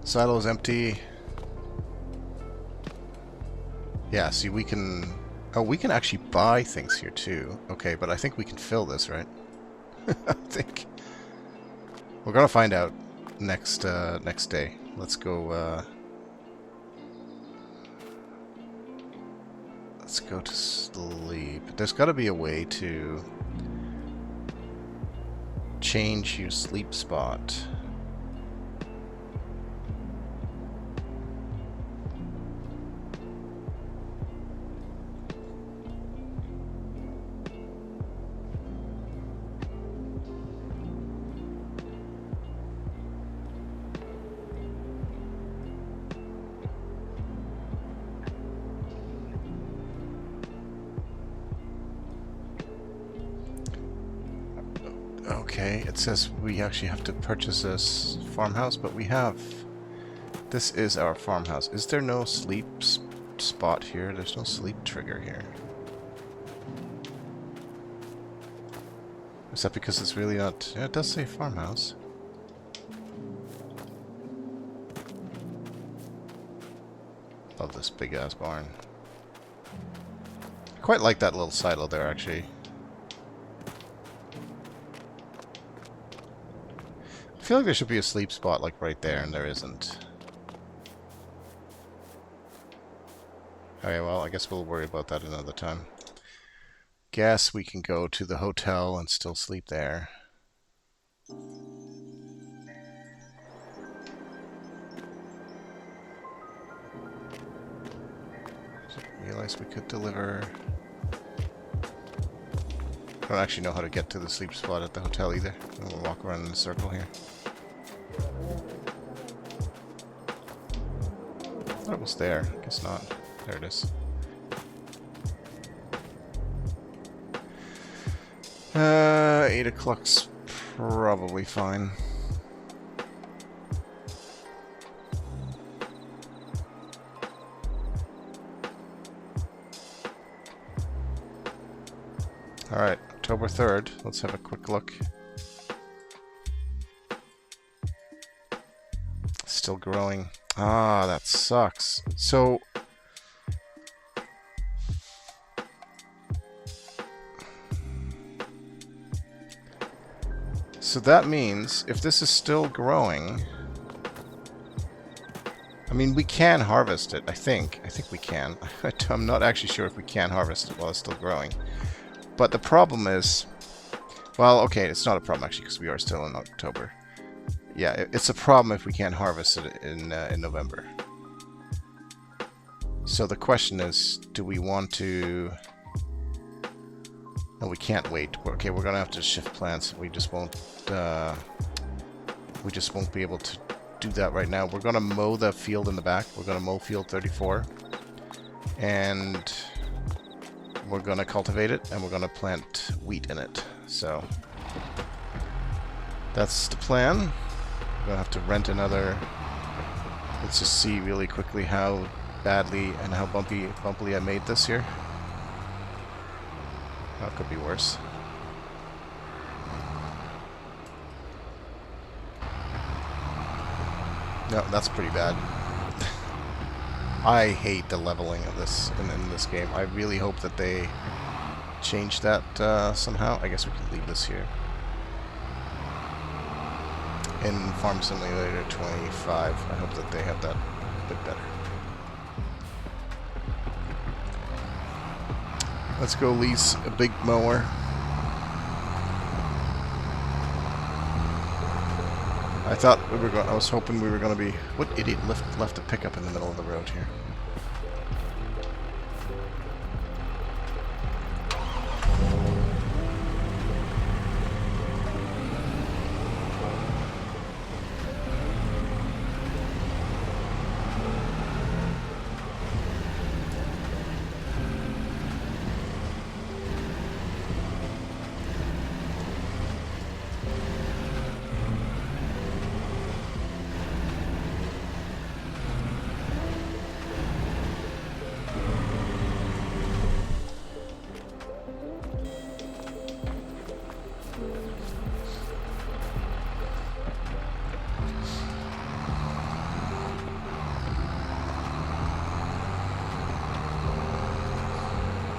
Silo is empty. Yeah, see, we can... Oh, we can actually buy things here too. Okay, but I think we can fill this, right? I think. We're gonna find out next day. Let's go, let's go to sleep. There's gotta be a way to change your sleep spot. Okay, it says we actually have to purchase this farmhouse, but we have... This is our farmhouse. Is there no sleep spot here? There's no sleep trigger here. Is that because it's really not... Yeah, it does say farmhouse. Love this big-ass barn. I quite like that little silo there, actually. I feel like there should be a sleep spot like right there, and there isn't. Okay, well, I guess we'll worry about that another time. Guess we can go to the hotel and still sleep there. Realized we could deliver. I don't actually know how to get to the sleep spot at the hotel either. We'll walk around in a circle here. I thought it was there. Guess not. There it is. 8 o'clock's probably fine. Alright, October 3rd. Let's have a quick look. Still growing. Ah, that sucks. So that means if this is still growing, I mean, we can harvest it, I think. I think we can. I'm not actually sure if we can harvest it while it's still growing. But the problem is, well, okay, it's not a problem actually because we are still in October. Yeah, it's a problem if we can't harvest it in November. So the question is, do we want to... No, we can't wait. Okay, we're gonna have to shift plans. We just won't be able to do that right now. We're gonna mow the field in the back. We're gonna mow field 34. And we're gonna cultivate it, and we're gonna plant wheat in it. So that's the plan. We're gonna have to rent another. Let's just see really quickly how badly and how bumpily I made this here. That could be worse. No, that's pretty bad. I hate the leveling of this in this game. I really hope that they change that somehow. I guess we can leave this here. In Farm Simulator 25, I hope that they have that a bit better. Let's go lease a big mower. I was hoping we were going to be... What idiot left a pickup in the middle of the road here?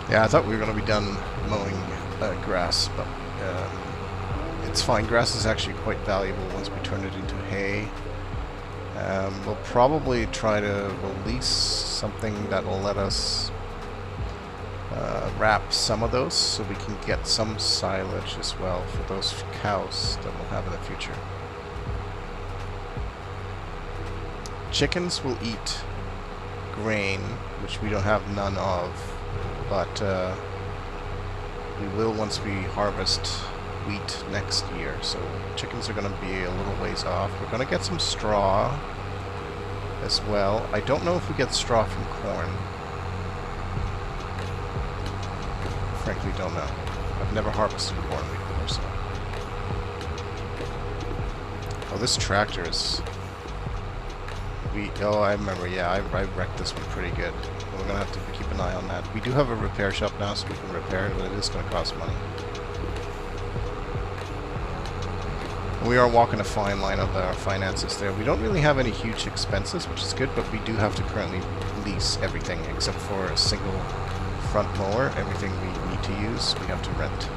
Yeah, I thought we were going to be done mowing grass, but it's fine. Grass is actually quite valuable once we turn it into hay. We'll probably try to release something that will let us wrap some of those so we can get some silage as well for those cows that we'll have in the future. Chickens will eat grain, which we don't have none of. But we will once we harvest wheat next year. So chickens are going to be a little ways off. We're going to get some straw as well. I don't know if we get straw from corn. Frankly, don't know. I've never harvested corn before, so... Oh, this tractor is... Oh, I remember, yeah, I wrecked this one pretty good. We're going to have to keep an eye on that. We do have a repair shop now, so we can repair it, but it is going to cost money. We are walking a fine line of our finances there. We don't really have any huge expenses, which is good, but we do have to currently lease everything, except for a single front mower. Everything we need to use, we have to rent.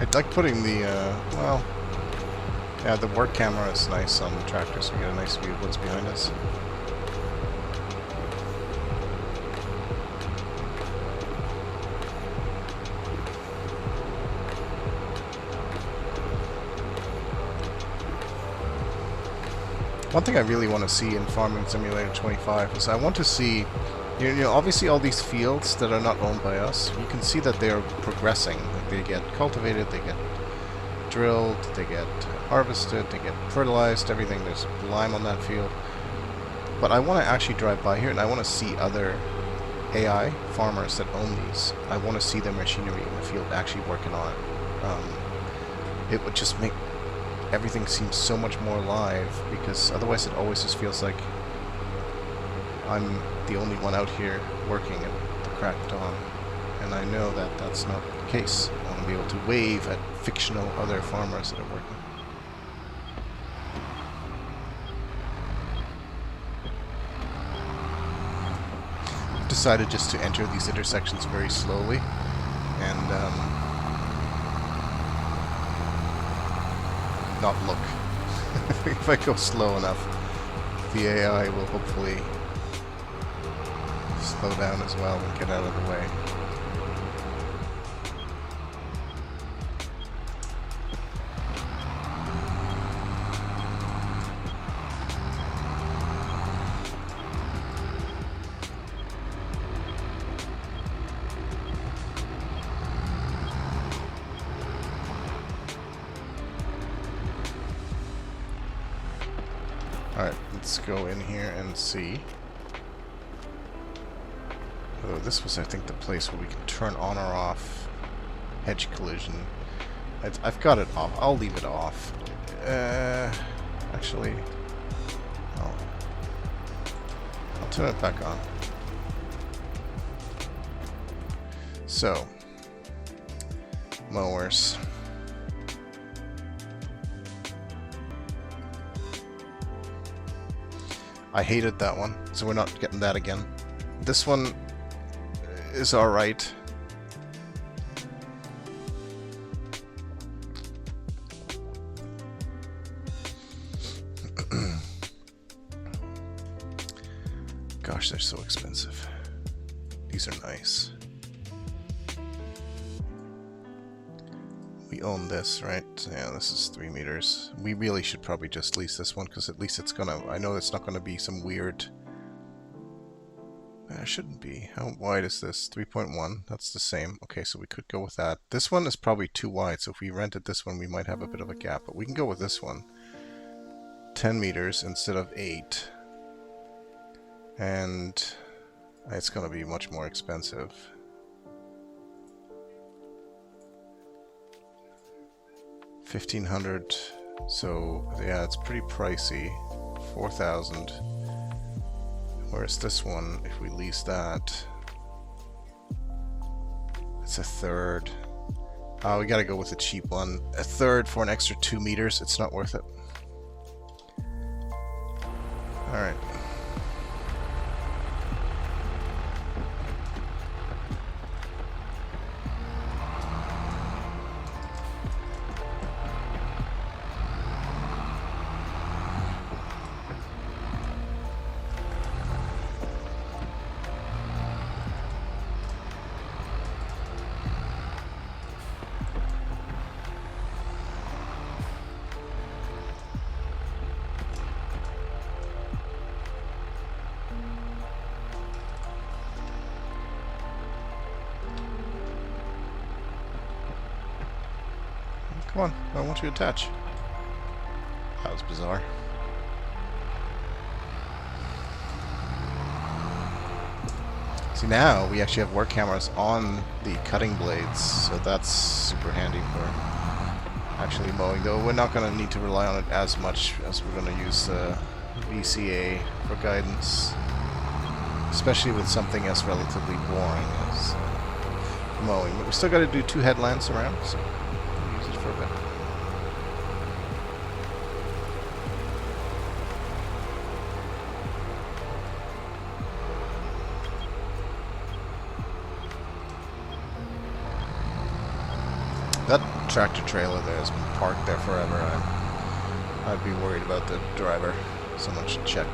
I'd like putting the, well, yeah, the work camera is nice on the tractor, so we get a nice view of what's behind us. One thing I really want to see in Farming Simulator 25 is I want to see, you know, obviously all these fields that are not owned by us, you can see that they are progressing. Like they get cultivated, they get drilled, they get harvested, they get fertilized, everything. There's lime on that field. But I want to actually drive by here and I want to see other AI farmers that own these. I want to see their machinery in the field actually working on it. It would just make everything seems so much more live, because otherwise it always just feels like I'm the only one out here working at the crack of dawn, and I know that that's not the case. I want to be able to wave at fictional other farmers that are working. I've decided just to enter these intersections very slowly, and not look. If I go slow enough, the AI will hopefully slow down as well and get out of the way. Alright, let's go in here and see. Oh, this was, I think, the place where we can turn on or off hedge collision. I've got it off. I'll leave it off. Actually, I'll turn it back on. So, mowers. I hated that one, so we're not getting that again. This one is alright. Gosh, they're so expensive. These are nice. We own this, right? Yeah, this is 3 meters. We really should probably just lease this one, because at least it's gonna... I know it's not gonna be some weird... It shouldn't be. How wide is this? 3.1. That's the same. Okay, so we could go with that. This one is probably too wide, so if we rented this one, we might have a bit of a gap. But we can go with this one. 10 meters instead of 8. And it's gonna be much more expensive. 1,500, so yeah, it's pretty pricey. 4,000. Whereas this one, if we lease that, it's a third. We gotta go with a cheap one. A third for an extra 2 meters, it's not worth it. Alright. Come on, I want you to attach. That was bizarre. See, now we actually have work cameras on the cutting blades, so that's super handy for actually mowing. Though we're not going to need to rely on it as much as we're going to use VCA for guidance, especially with something as relatively boring as mowing. But we still got to do 2 headlands around, so we'll use it for a bit. That tractor trailer there has been parked there forever. I'd be worried about the driver. Someone should check.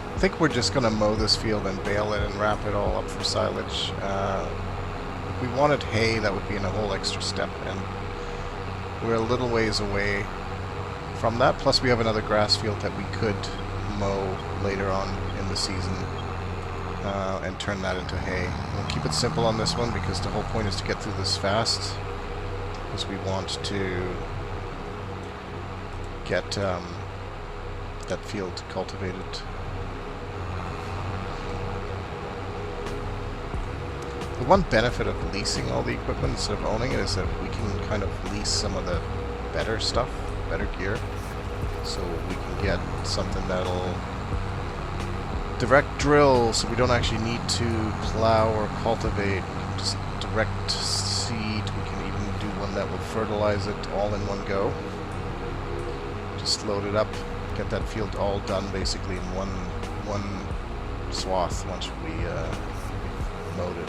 I think we're just going to mow this field and bale it and wrap it all up for silage. If we wanted hay, that would be in a whole extra step, and we're a little ways away from that. Plus we have another grass field that we could mow later on in the season and turn that into hay. We'll keep it simple on this one because the whole point is to get through this fast, because we want to get that field cultivated. The one benefit of leasing all the equipment instead of owning it is that we can kind of lease some of the better stuff, better gear, so we can get something that'll direct drill, so we don't actually need to plow or cultivate. We can just direct seed. We can even do one that will fertilize it all in one go. Just load it up, get that field all done basically in one swath once we mowed it.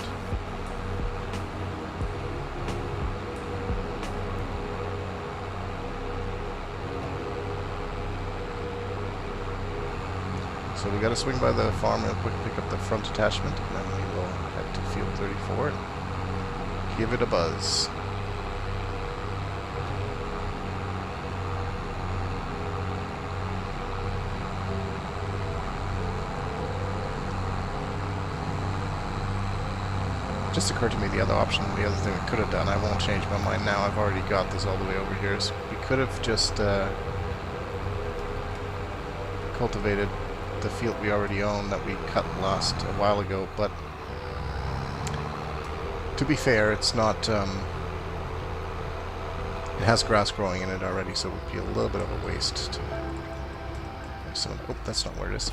So we got to swing by the farm real quick, pick up the front attachment, and then we will head to field 34 and give it a buzz. It just occurred to me the other option, the other thing we could have done, I won't change my mind now, I've already got this all the way over here, so we could have just cultivated the field we already own that we cut last a while ago, but to be fair, it's not, it has grass growing in it already, so it would be a little bit of a waste to have someone, oh, that's not where it is.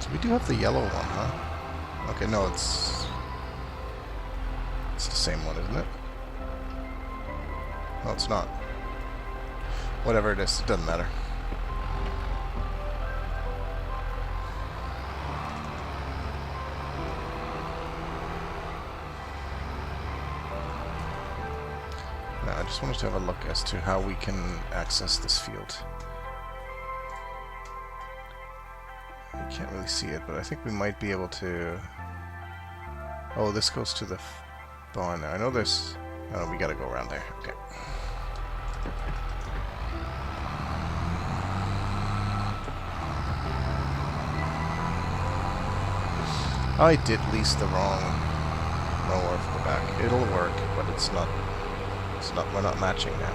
So we do have the yellow one, huh? Okay, no, it's the same one, isn't it? No, it's not. Whatever it is, it doesn't matter. Now, I just wanted to have a look as to how we can access this field. You can't really see it, but I think we might be able to... Oh, this goes to the barn there. I know there's... Oh, we gotta go around there. Okay. I did lease the wrong mower for the back. It'll work, but it's not, we're not matching now.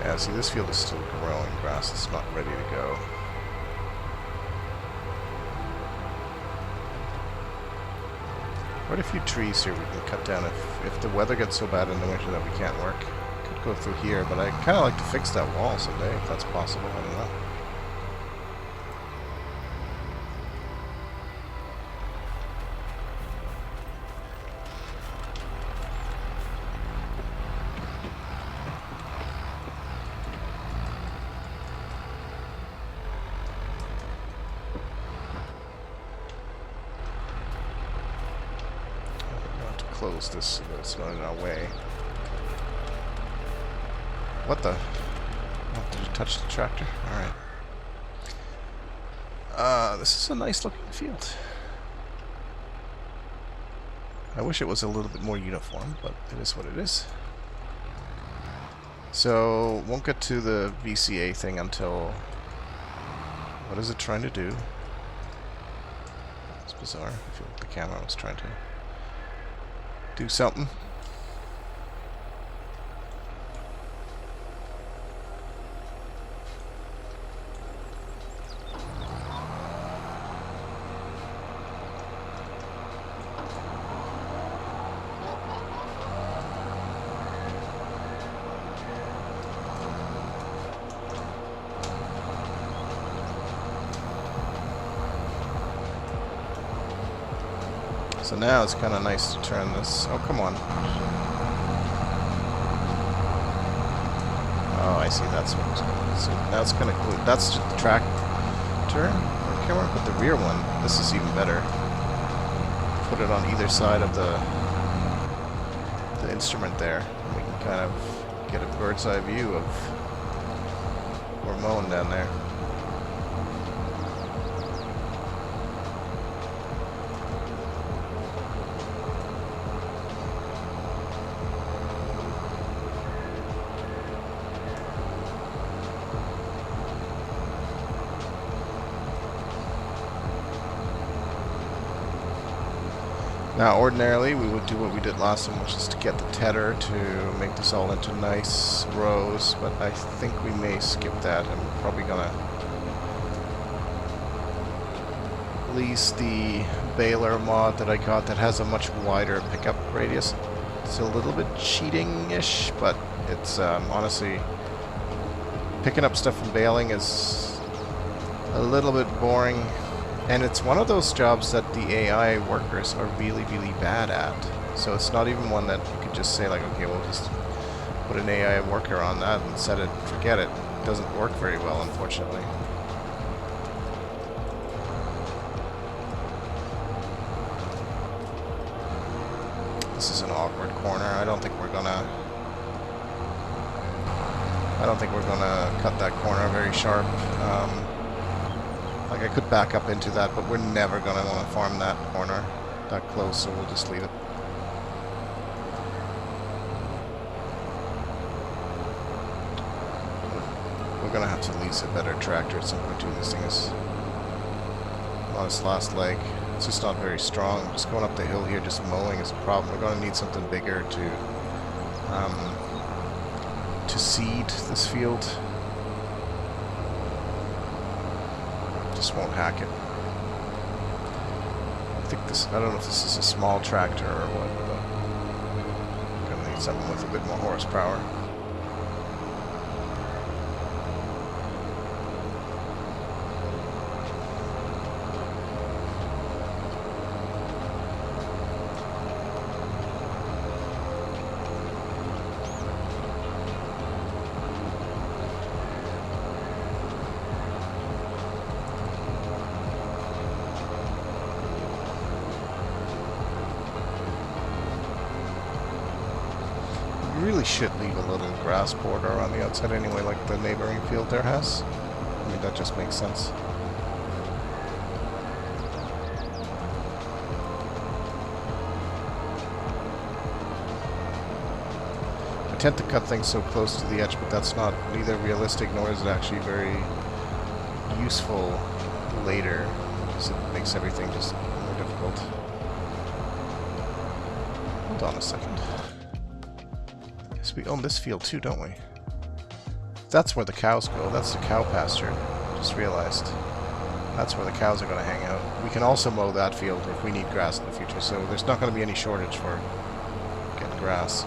Yeah, see, this field is still growing grass. It's not ready to go. Quite a few trees here we can cut down if the weather gets so bad in the winter that we can't work. Could could go through here, but I kind of like to fix that wall someday, if that's possible. I don't know. Close this so that it's not in our way. What the? Oh, did you touch the tractor? Alright. This is a nice looking field. I wish it was a little bit more uniform, but it is what it is. So, won't get to the VCA thing until... What is it trying to do? It's bizarre. I feel like the camera was trying to do something. So now it's kind of nice to turn this. Oh, come on. Oh, I see. That's what it's going. So now it's kind of cool. That's just the tractor. I can't work with the rear one. This is even better. Put it on either side of the instrument there. And we can kind of get a bird's eye view of we're mowing down there. Now, ordinarily, we would do what we did last time, which is to get the tedder to make this all into nice rows, but I think we may skip that. I'm probably gonna lease the baler mod that I got that has a much wider pickup radius. It's a little bit cheating-ish, but it's honestly, picking up stuff from baling is a little bit boring. And it's one of those jobs that the AI workers are really, really bad at. So it's not even one that you could just say like, okay, we'll just put an AI worker on that and set it, forget it. It doesn't work very well, unfortunately. This is an awkward corner. I don't think we're gonna cut that corner very sharp. Like, I could back up into that, but we're never going to want to farm that corner that close, so we'll just leave it. We're going to have to lease a better tractor at some point too. This thing is on its last leg. It's just not very strong. Just going up the hill here, just mowing is a problem. We're going to need something bigger to seed this field. Just won't hack it. I think this, I don't know if this is a small tractor or what, but I'm gonna need something with a bit more horsepower. Really should leave a little grass border on the outside anyway, like the neighboring field there has. I mean, that just makes sense. I tend to cut things so close to the edge, but that's not neither realistic nor is it actually very useful later, because it makes everything just more difficult. Hold on a second. We own this field too, don't we? That's where the cows go. That's the cow pasture. Just realized. That's where the cows are going to hang out. We can also mow that field if we need grass in the future, so there's not going to be any shortage for getting grass.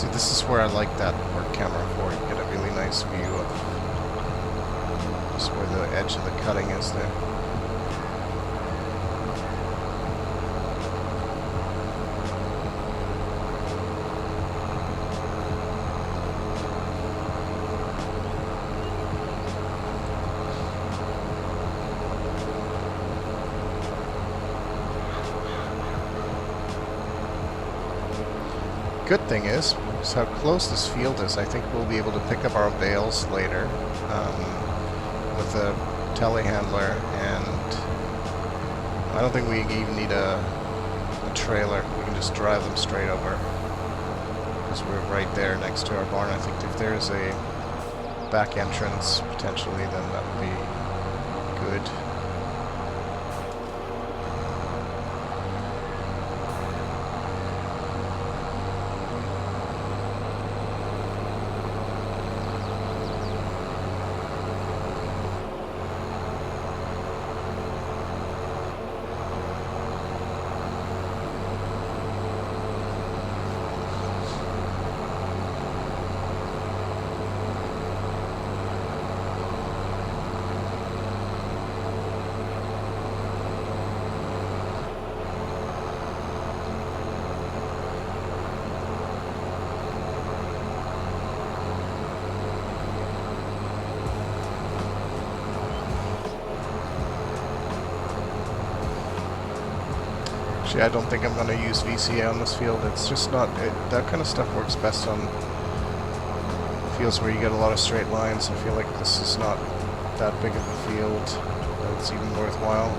See, this is where I like that work camera for. You get a really nice view of just where the edge of the cutting is there. Good thing is how close this field is. I think we'll be able to pick up our bales later with a telehandler, and I don't think we even need a trailer. We can just drive them straight over because we're right there next to our barn. I think if there's a back entrance potentially, then that would be good. Actually, I don't think I'm going to use VCA on this field. It's just not... that kind of stuff works best on fields where you get a lot of straight lines. I feel like this is not that big of a field that it's even worthwhile.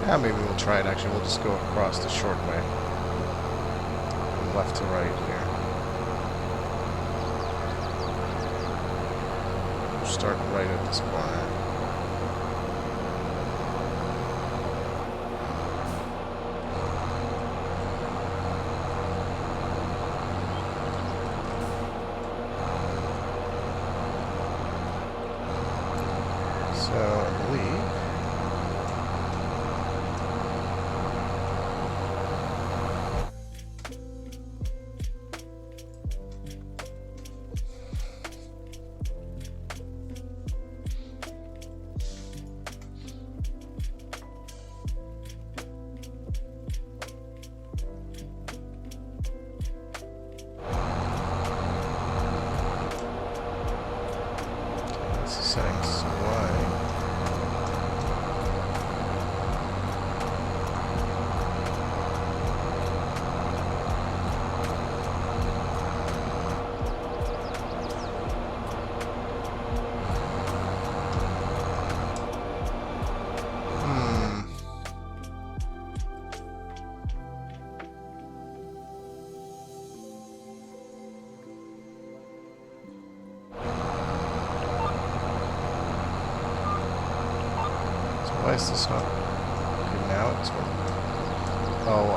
Yeah, maybe we'll try it. Actually, we'll just go across the short way, from left to right here. We'll start right at this corner. So I believe settings Y. Why is this not good now? It's working. Oh,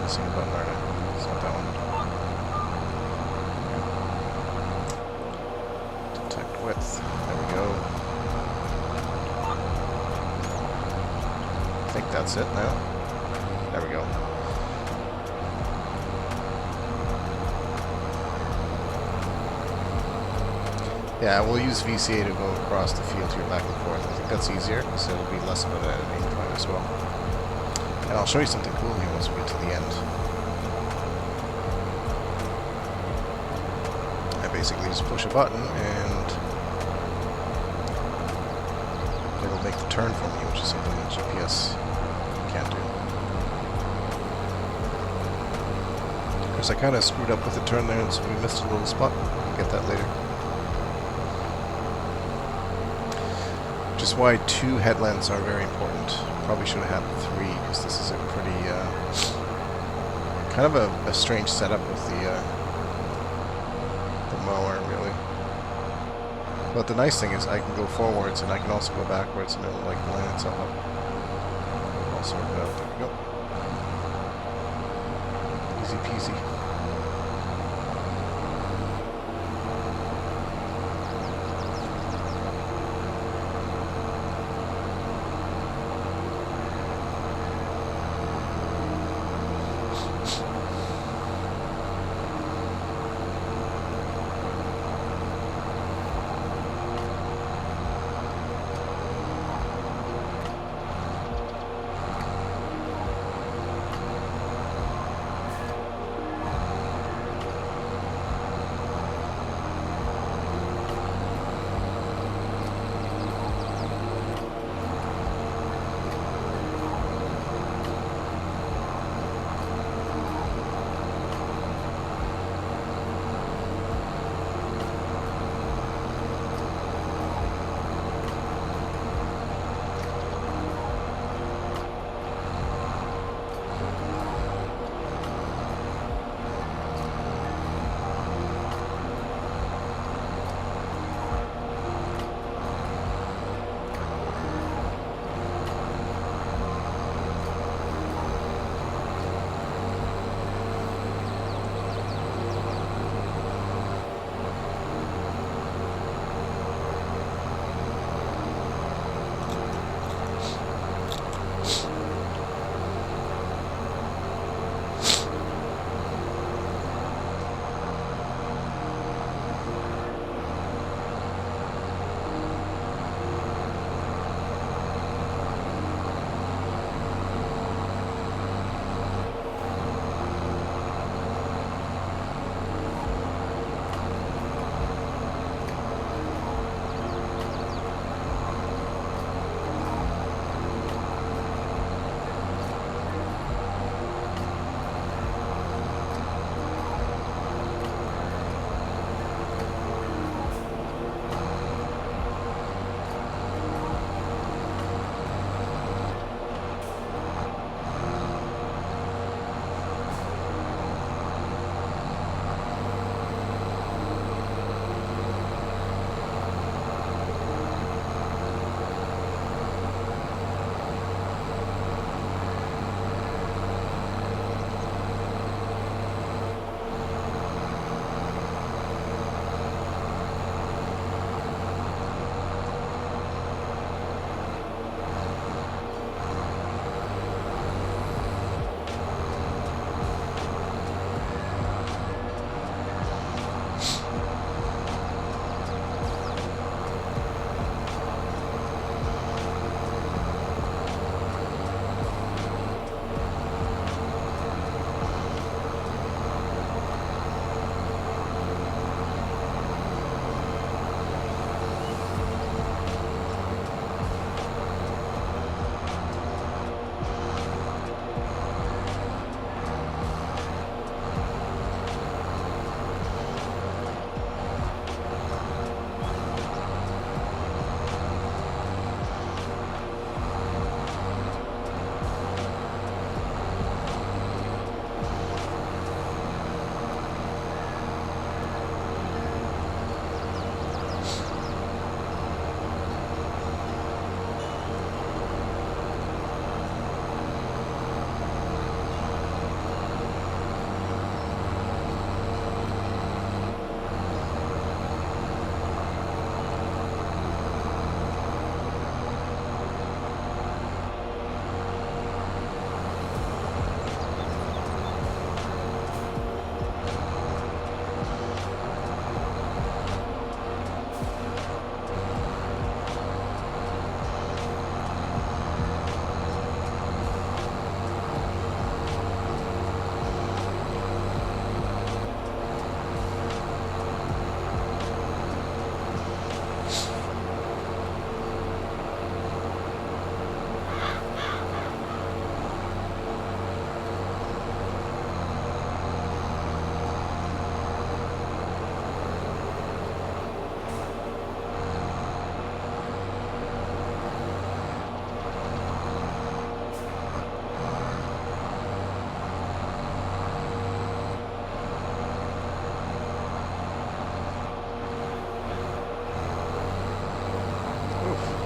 missing a button, aren't I? It's not that one. Detect width. There we go. I think that's it now. There we go. Yeah, we'll use VCA to go across the field here back and forth. I think that's easier, so it'll be less of an aim point as well. And I'll show you something cool here once we get to the end. I basically just push a button and it'll make the turn for me, which is something the GPS can't do. Of course, I kind of screwed up with the turn there, and so we missed a little spot. We'll get that later. Which is why 2 headlands are very important. Probably should have had 3, because this is a pretty kind of a strange setup with the mower, really. But the nice thing is I can go forwards and I can also go backwards, and it'll like line itself up. All sorted out. There we go. Easy peasy.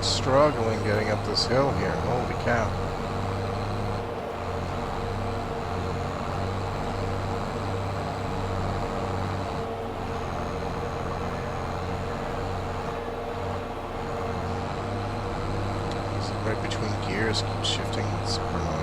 struggling getting up this hill here. Holy cow. Right between gears keeps shifting. It's super annoying.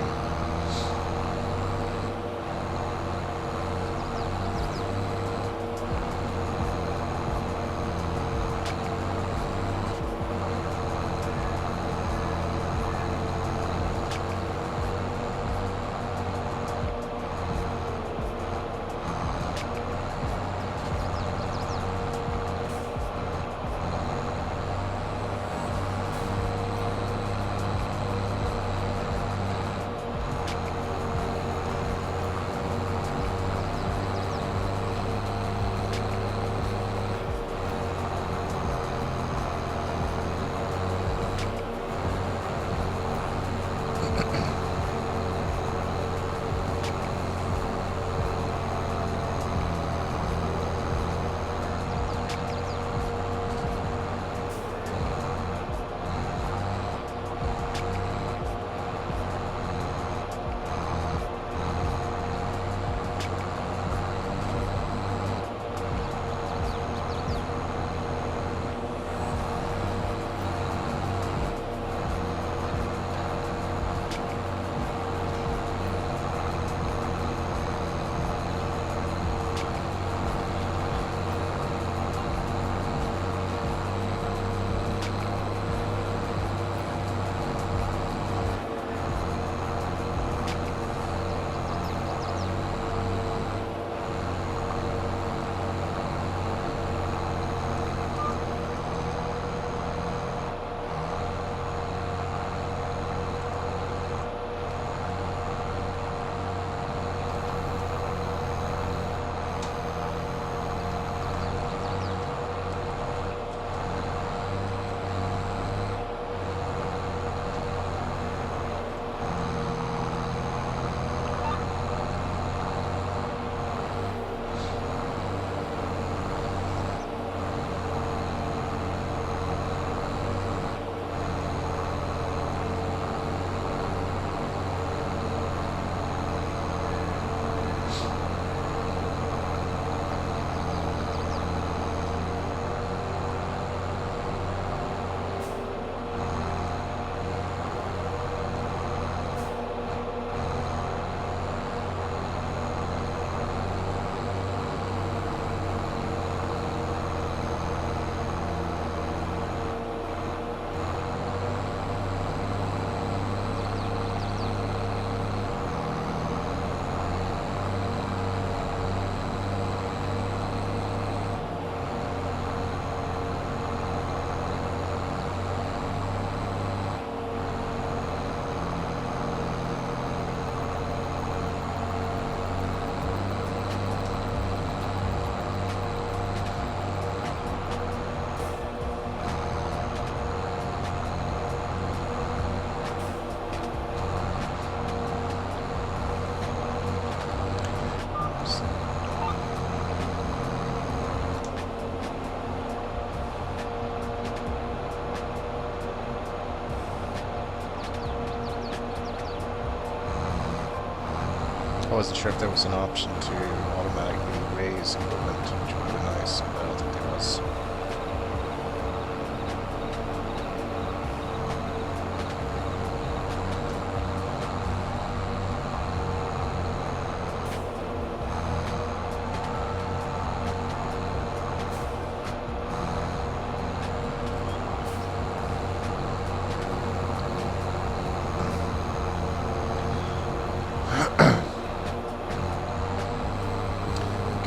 I wasn't sure if there was an option to automatically raise equipment, which would be nice, but I don't think there was.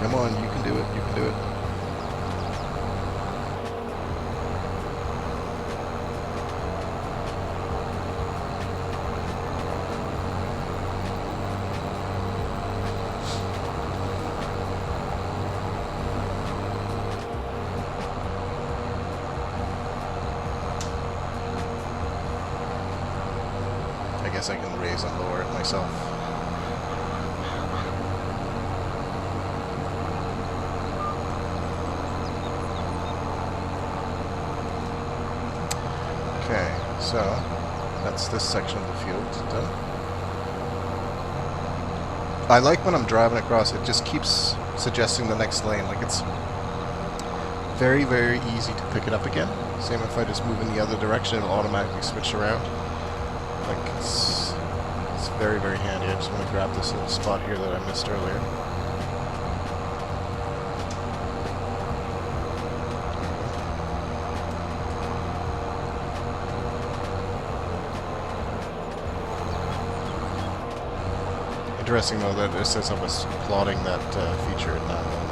Come on, you can do it, you can do it. I guess I can raise and lower it myself. Okay, so that's this section of the field done. I like when I'm driving across, it just keeps suggesting the next lane. Like, it's very, very easy to pick it up again. Same if I just move in the other direction, it'll automatically switch around. Like, it's very, very handy. I just want to grab this little spot here that I missed earlier. Interesting though that it says I was plotting that feature in that one.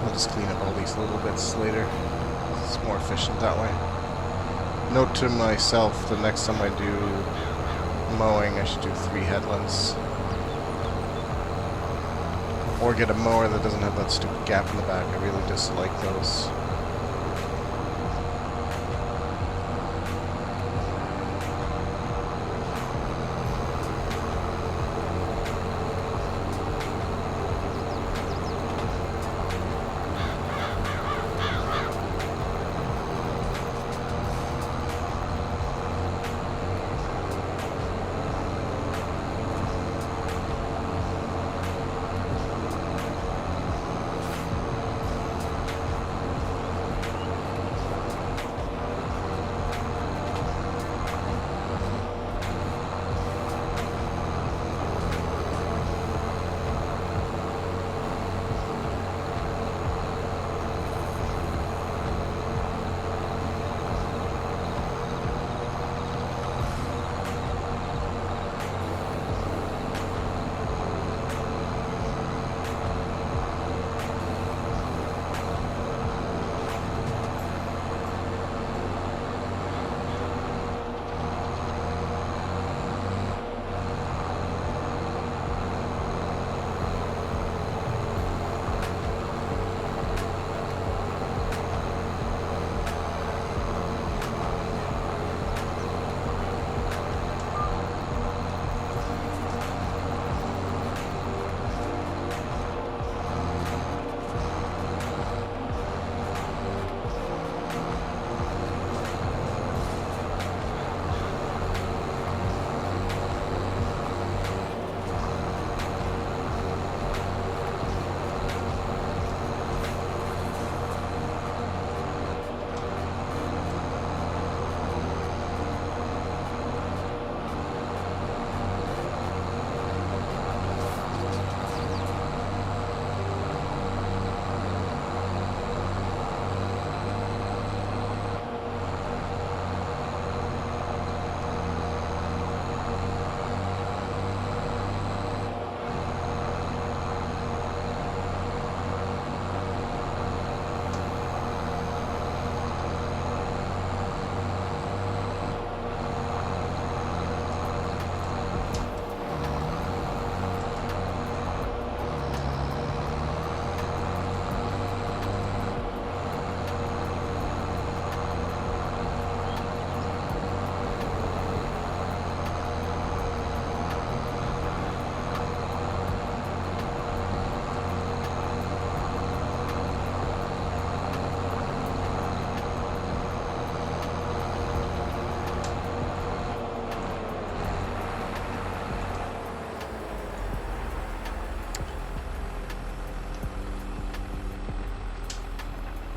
I'll just clean up all these little bits later. It's more efficient that way. Note to myself, the next time I do mowing, I should do 3 headlands. Or get a mower that doesn't have that stupid gap in the back. I really dislike those.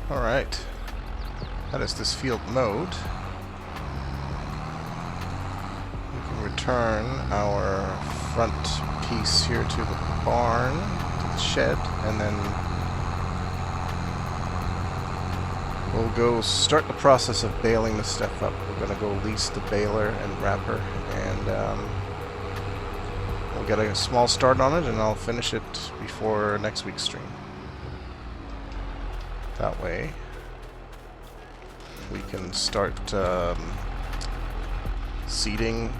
Alright, that is this field mode. We can return our front piece here to the barn, to the shed, and then we'll go start the process of baling this stuff up. We're going to go lease the baler and wrapper, and we'll get a small start on it, and I'll finish it before next week's stream. That way, we can start seeding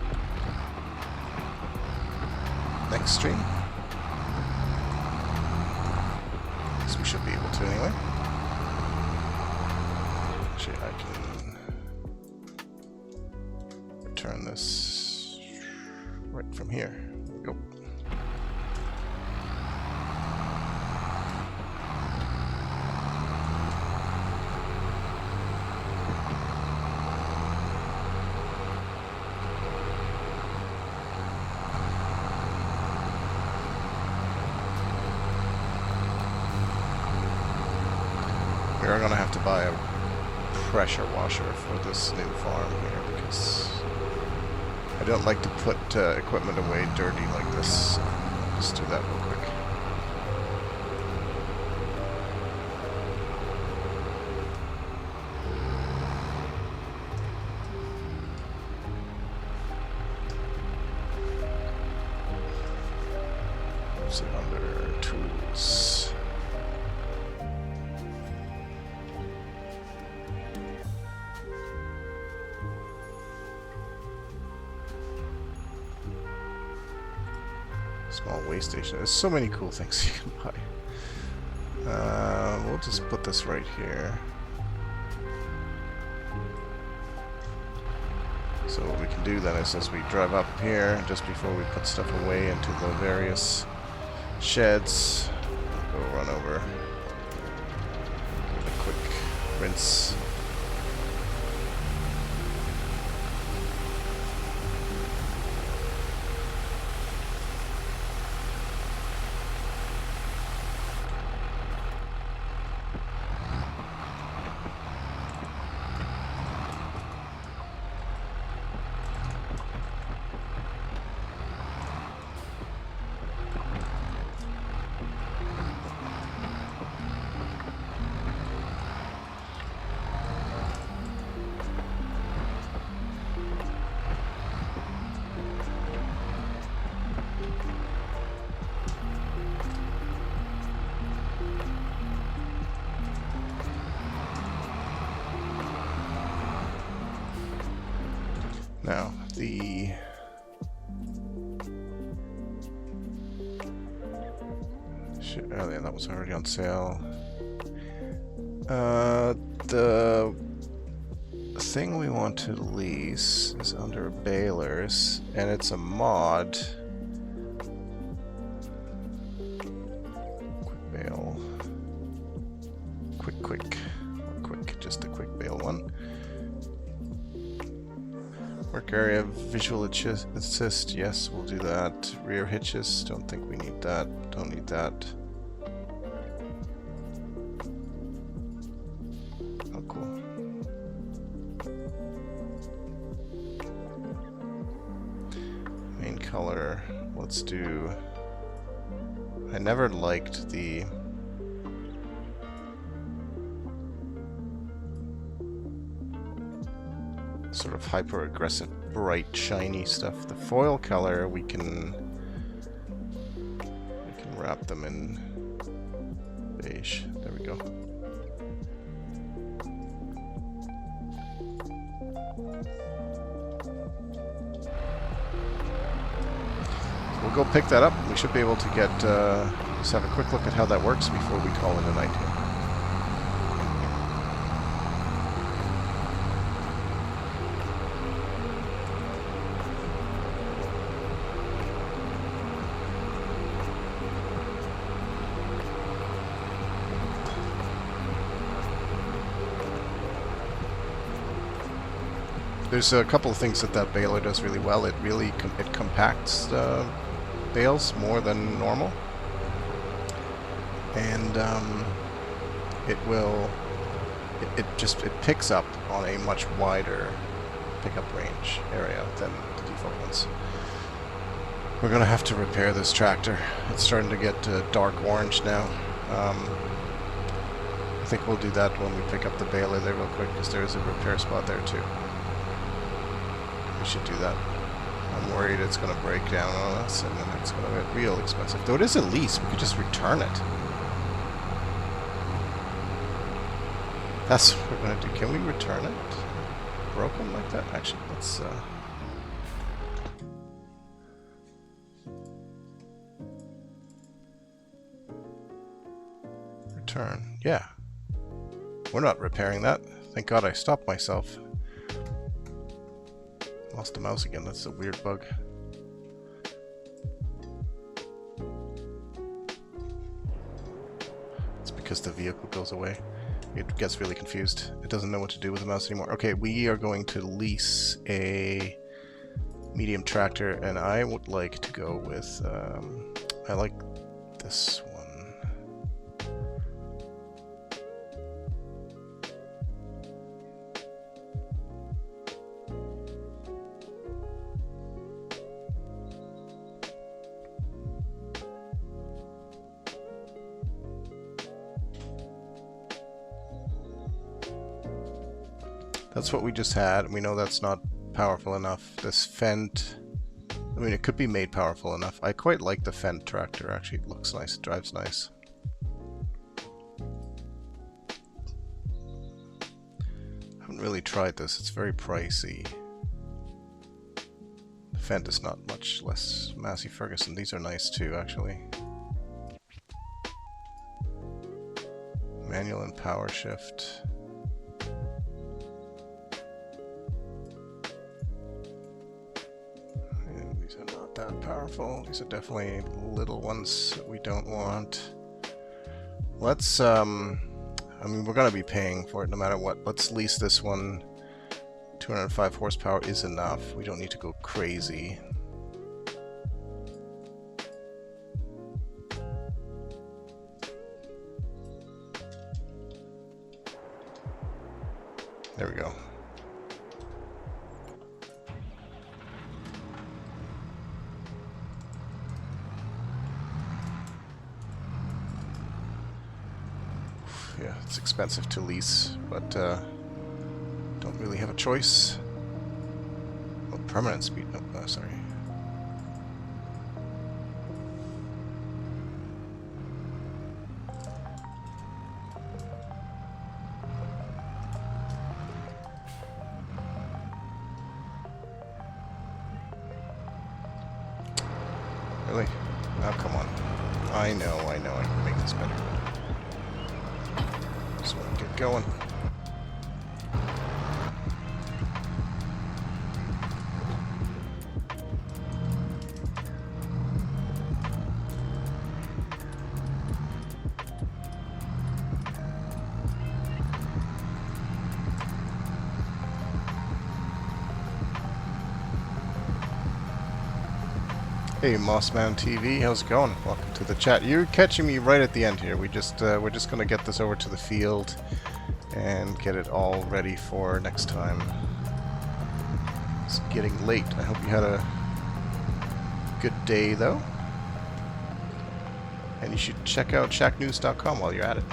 next stream. So we should be able to anyway. Actually, I can return this right from here. There we go. We are going to have to buy a pressure washer for this new farm here because I don't like to put equipment away dirty like this. So I'll just do that real quick. So under tools. Small waste station. There's so many cool things you can buy. We'll just put this right here. So what we can do then is, as we drive up here, just before we put stuff away into the various sheds, we'll go run over, give it a quick rinse. Now, the oh yeah, that was already on sale. The thing we want to lease is under balers, and it's a mod. Quick bale. Quick, just a quick bale one. Work area, visual assist, yes, we'll do that. Rear hitches, don't think we need that, don't need that. Oh, cool. Main color, let's do... I never liked the... sort of hyper aggressive, bright, shiny stuff. The foil color we can wrap them in beige. There we go. We'll go pick that up. We should be able to get just have a quick look at how that works before we call it a night here. There's a couple of things that baler does really well. It really it compacts the bales more than normal, and it picks up on a much wider pickup range area than the default ones. We're gonna have to repair this tractor. It's starting to get dark orange now. I think we'll do that when we pick up the baler there real quick, because there is a repair spot there too. Should do that. I'm worried it's going to break down on us and then it's going to get real expensive. Though it is a lease, we could just return it. That's what we're going to do. Can we return it? Broken like that? Actually, let's return. Yeah. We're not repairing that. Thank God I stopped myself. Lost the mouse again, that's a weird bug. It's because the vehicle goes away. It gets really confused. It doesn't know what to do with the mouse anymore. Okay, we are going to lease a medium tractor, and I would like to go with, I like this one. That's what we just had, and we know that's not powerful enough. This Fendt, I mean, it could be made powerful enough. I quite like the Fendt tractor, actually. It looks nice, it drives nice. I haven't really tried this, it's very pricey. The Fendt is not much less. Massey Ferguson, these are nice too, actually. Manual and power shift. And these are not that powerful. These are definitely little ones that we don't want. Let's, I mean, we're going to be paying for it no matter what. Let's lease this one. 205 horsepower is enough. We don't need to go crazy. There we go. Yeah, it's expensive to lease, but don't really have a choice. Oh, permanent speed. No, sorry. Really? Oh, come on. I know, I can make this better. Just want to get going. Hey, Mossman TV, how's it going? Welcome to the chat. You're catching me right at the end here. We're just gonna get this over to the field and get it all ready for next time. It's getting late. I hope you had a good day though. And you should check out shacknews.com while you're at it.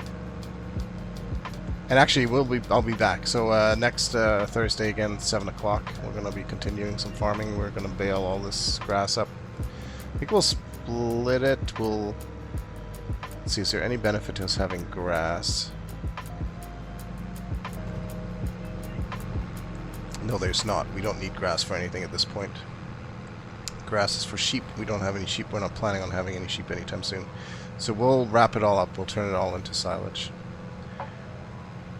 And actually, I'll be back. So next Thursday again, 7 o'clock. We're gonna be continuing some farming. We're gonna bale all this grass up. I think we'll split it. Let's see, is there any benefit to us having grass? No, there's not. We don't need grass for anything at this point. Grass is for sheep. We don't have any sheep. We're not planning on having any sheep anytime soon. So we'll wrap it all up. We'll turn it all into silage.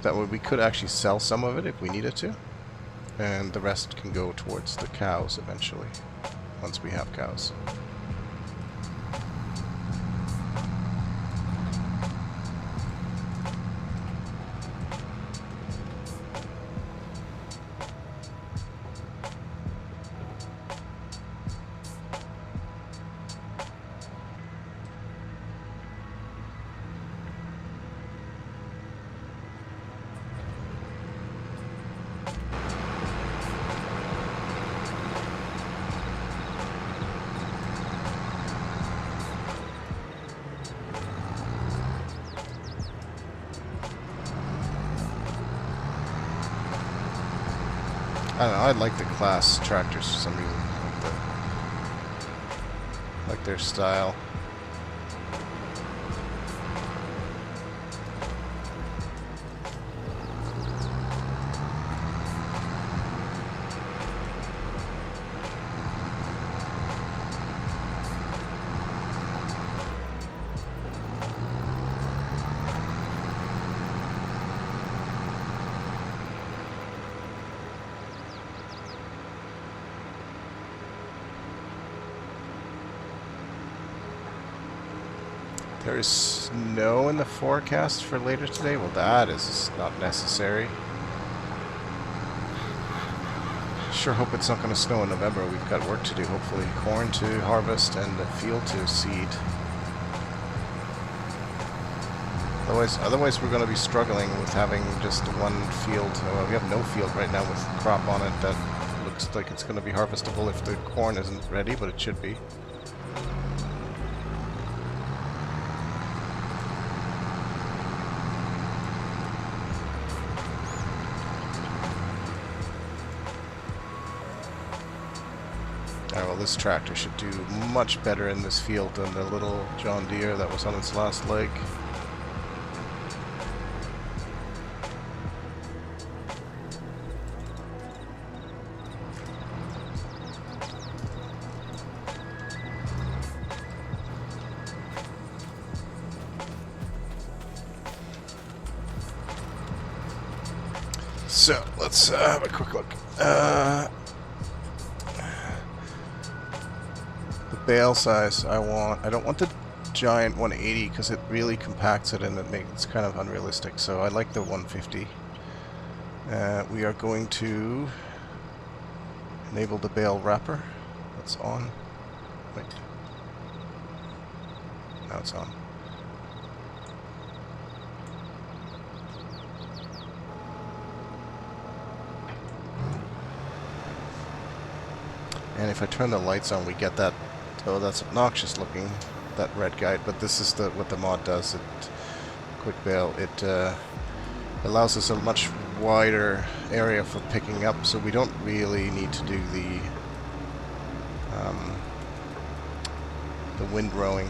That way we could actually sell some of it if we needed to. And the rest can go towards the cows eventually, once we have cows. I don't know, I like the class tractors for some reason. Like their style. There is snow in the forecast for later today? Well, that is not necessary. Sure hope it's not going to snow in November. We've got work to do, hopefully. Corn to harvest and the field to seed. Otherwise we're going to be struggling with having just one field. Well, we have no field right now with crop on it that looks like it's going to be harvestable if the corn isn't ready, but it should be. Well, this tractor should do much better in this field than the little John Deere that was on its last leg. So let's have a quick look. The bale size I don't want the giant 180 because it really compacts it and it's kind of unrealistic. So I like the 150. We are going to enable the bale wrapper. That's on. Wait. Now it's on. And if I turn the lights on, we get that. Oh, that's obnoxious looking, that red guide. But this is what the mod does. Quick bale. It allows us a much wider area for picking up, so we don't really need to do the windrowing.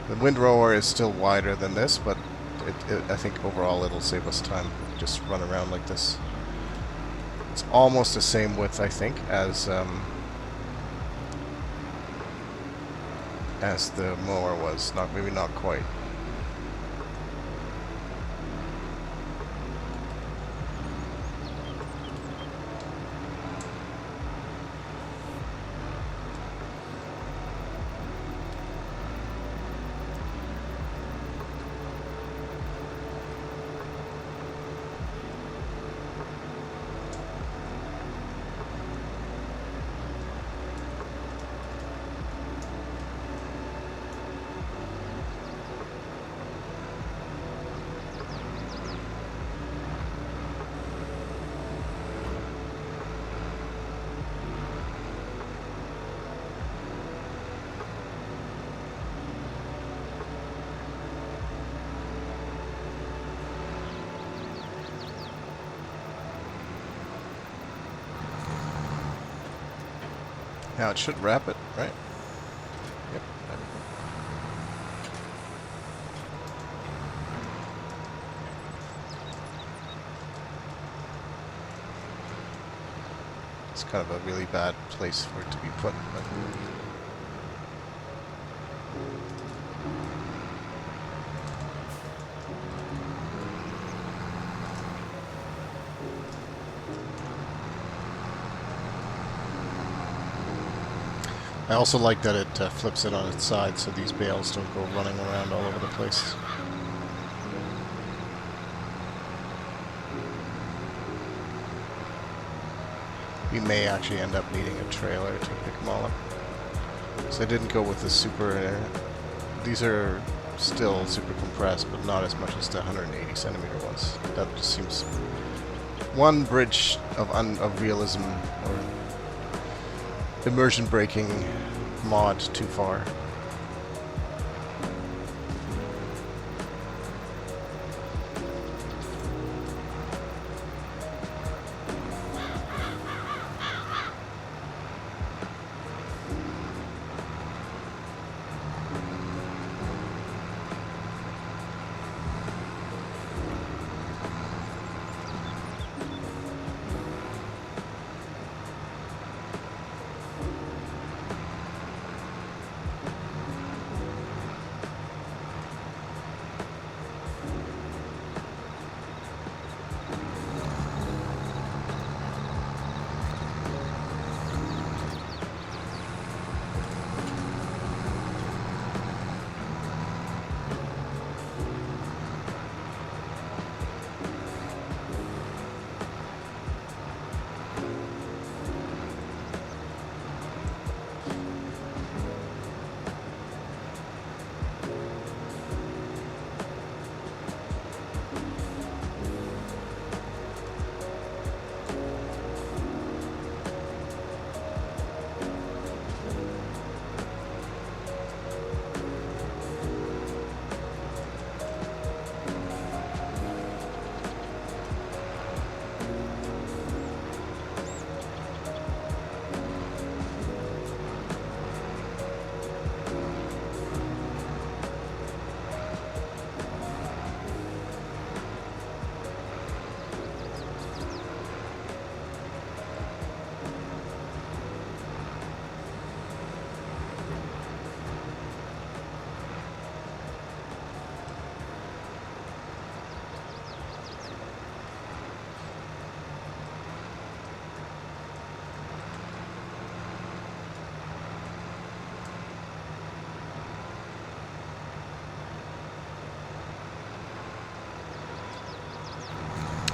The windrower is still wider than this, but I think overall it'll save us time. Just run around like this. It's almost the same width, I think, as the mower was. Maybe not quite. Now it should wrap it, right? Yep. It's kind of a really bad place for it to be put. But I also like that it flips it on its side so these bales don't go running around all over the place. We may actually end up needing a trailer to pick them all up. So I didn't go with the super... these are still super compressed, but not as much as the 180 centimeter ones. That just seems one bridge of realism or immersion breaking mod too far.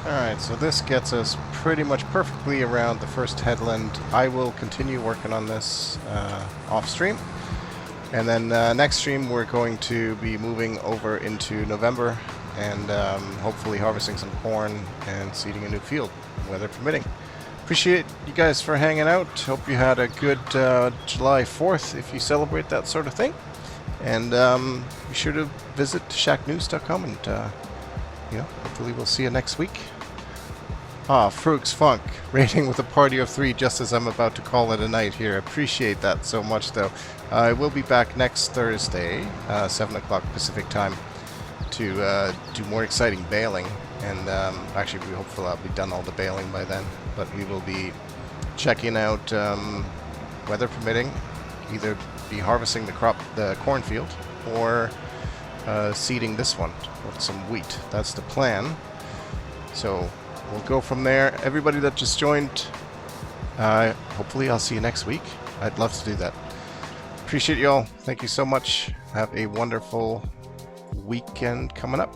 Alright, so this gets us pretty much perfectly around the first headland. I will continue working on this off stream. And then next stream we're going to be moving over into November and hopefully harvesting some corn and seeding a new field, weather permitting. Appreciate you guys for hanging out. Hope you had a good July 4th if you celebrate that sort of thing. And be sure to visit shacknews.com and hopefully we'll see you next week. Frooks Funk, rating with a party of 3 just as I'm about to call it a night here. Appreciate that so much though. I will be back next Thursday, 7 o'clock Pacific time, to do more exciting baling. And actually, we hopefully I'll be done all the baling by then. But we will be checking out, weather permitting, either be harvesting the cornfield or seeding this one with some wheat. That's the plan. So we'll go from there. Everybody that just joined, hopefully I'll see you next week. I'd love to do that. Appreciate you all. Thank you so much. Have a wonderful weekend coming up.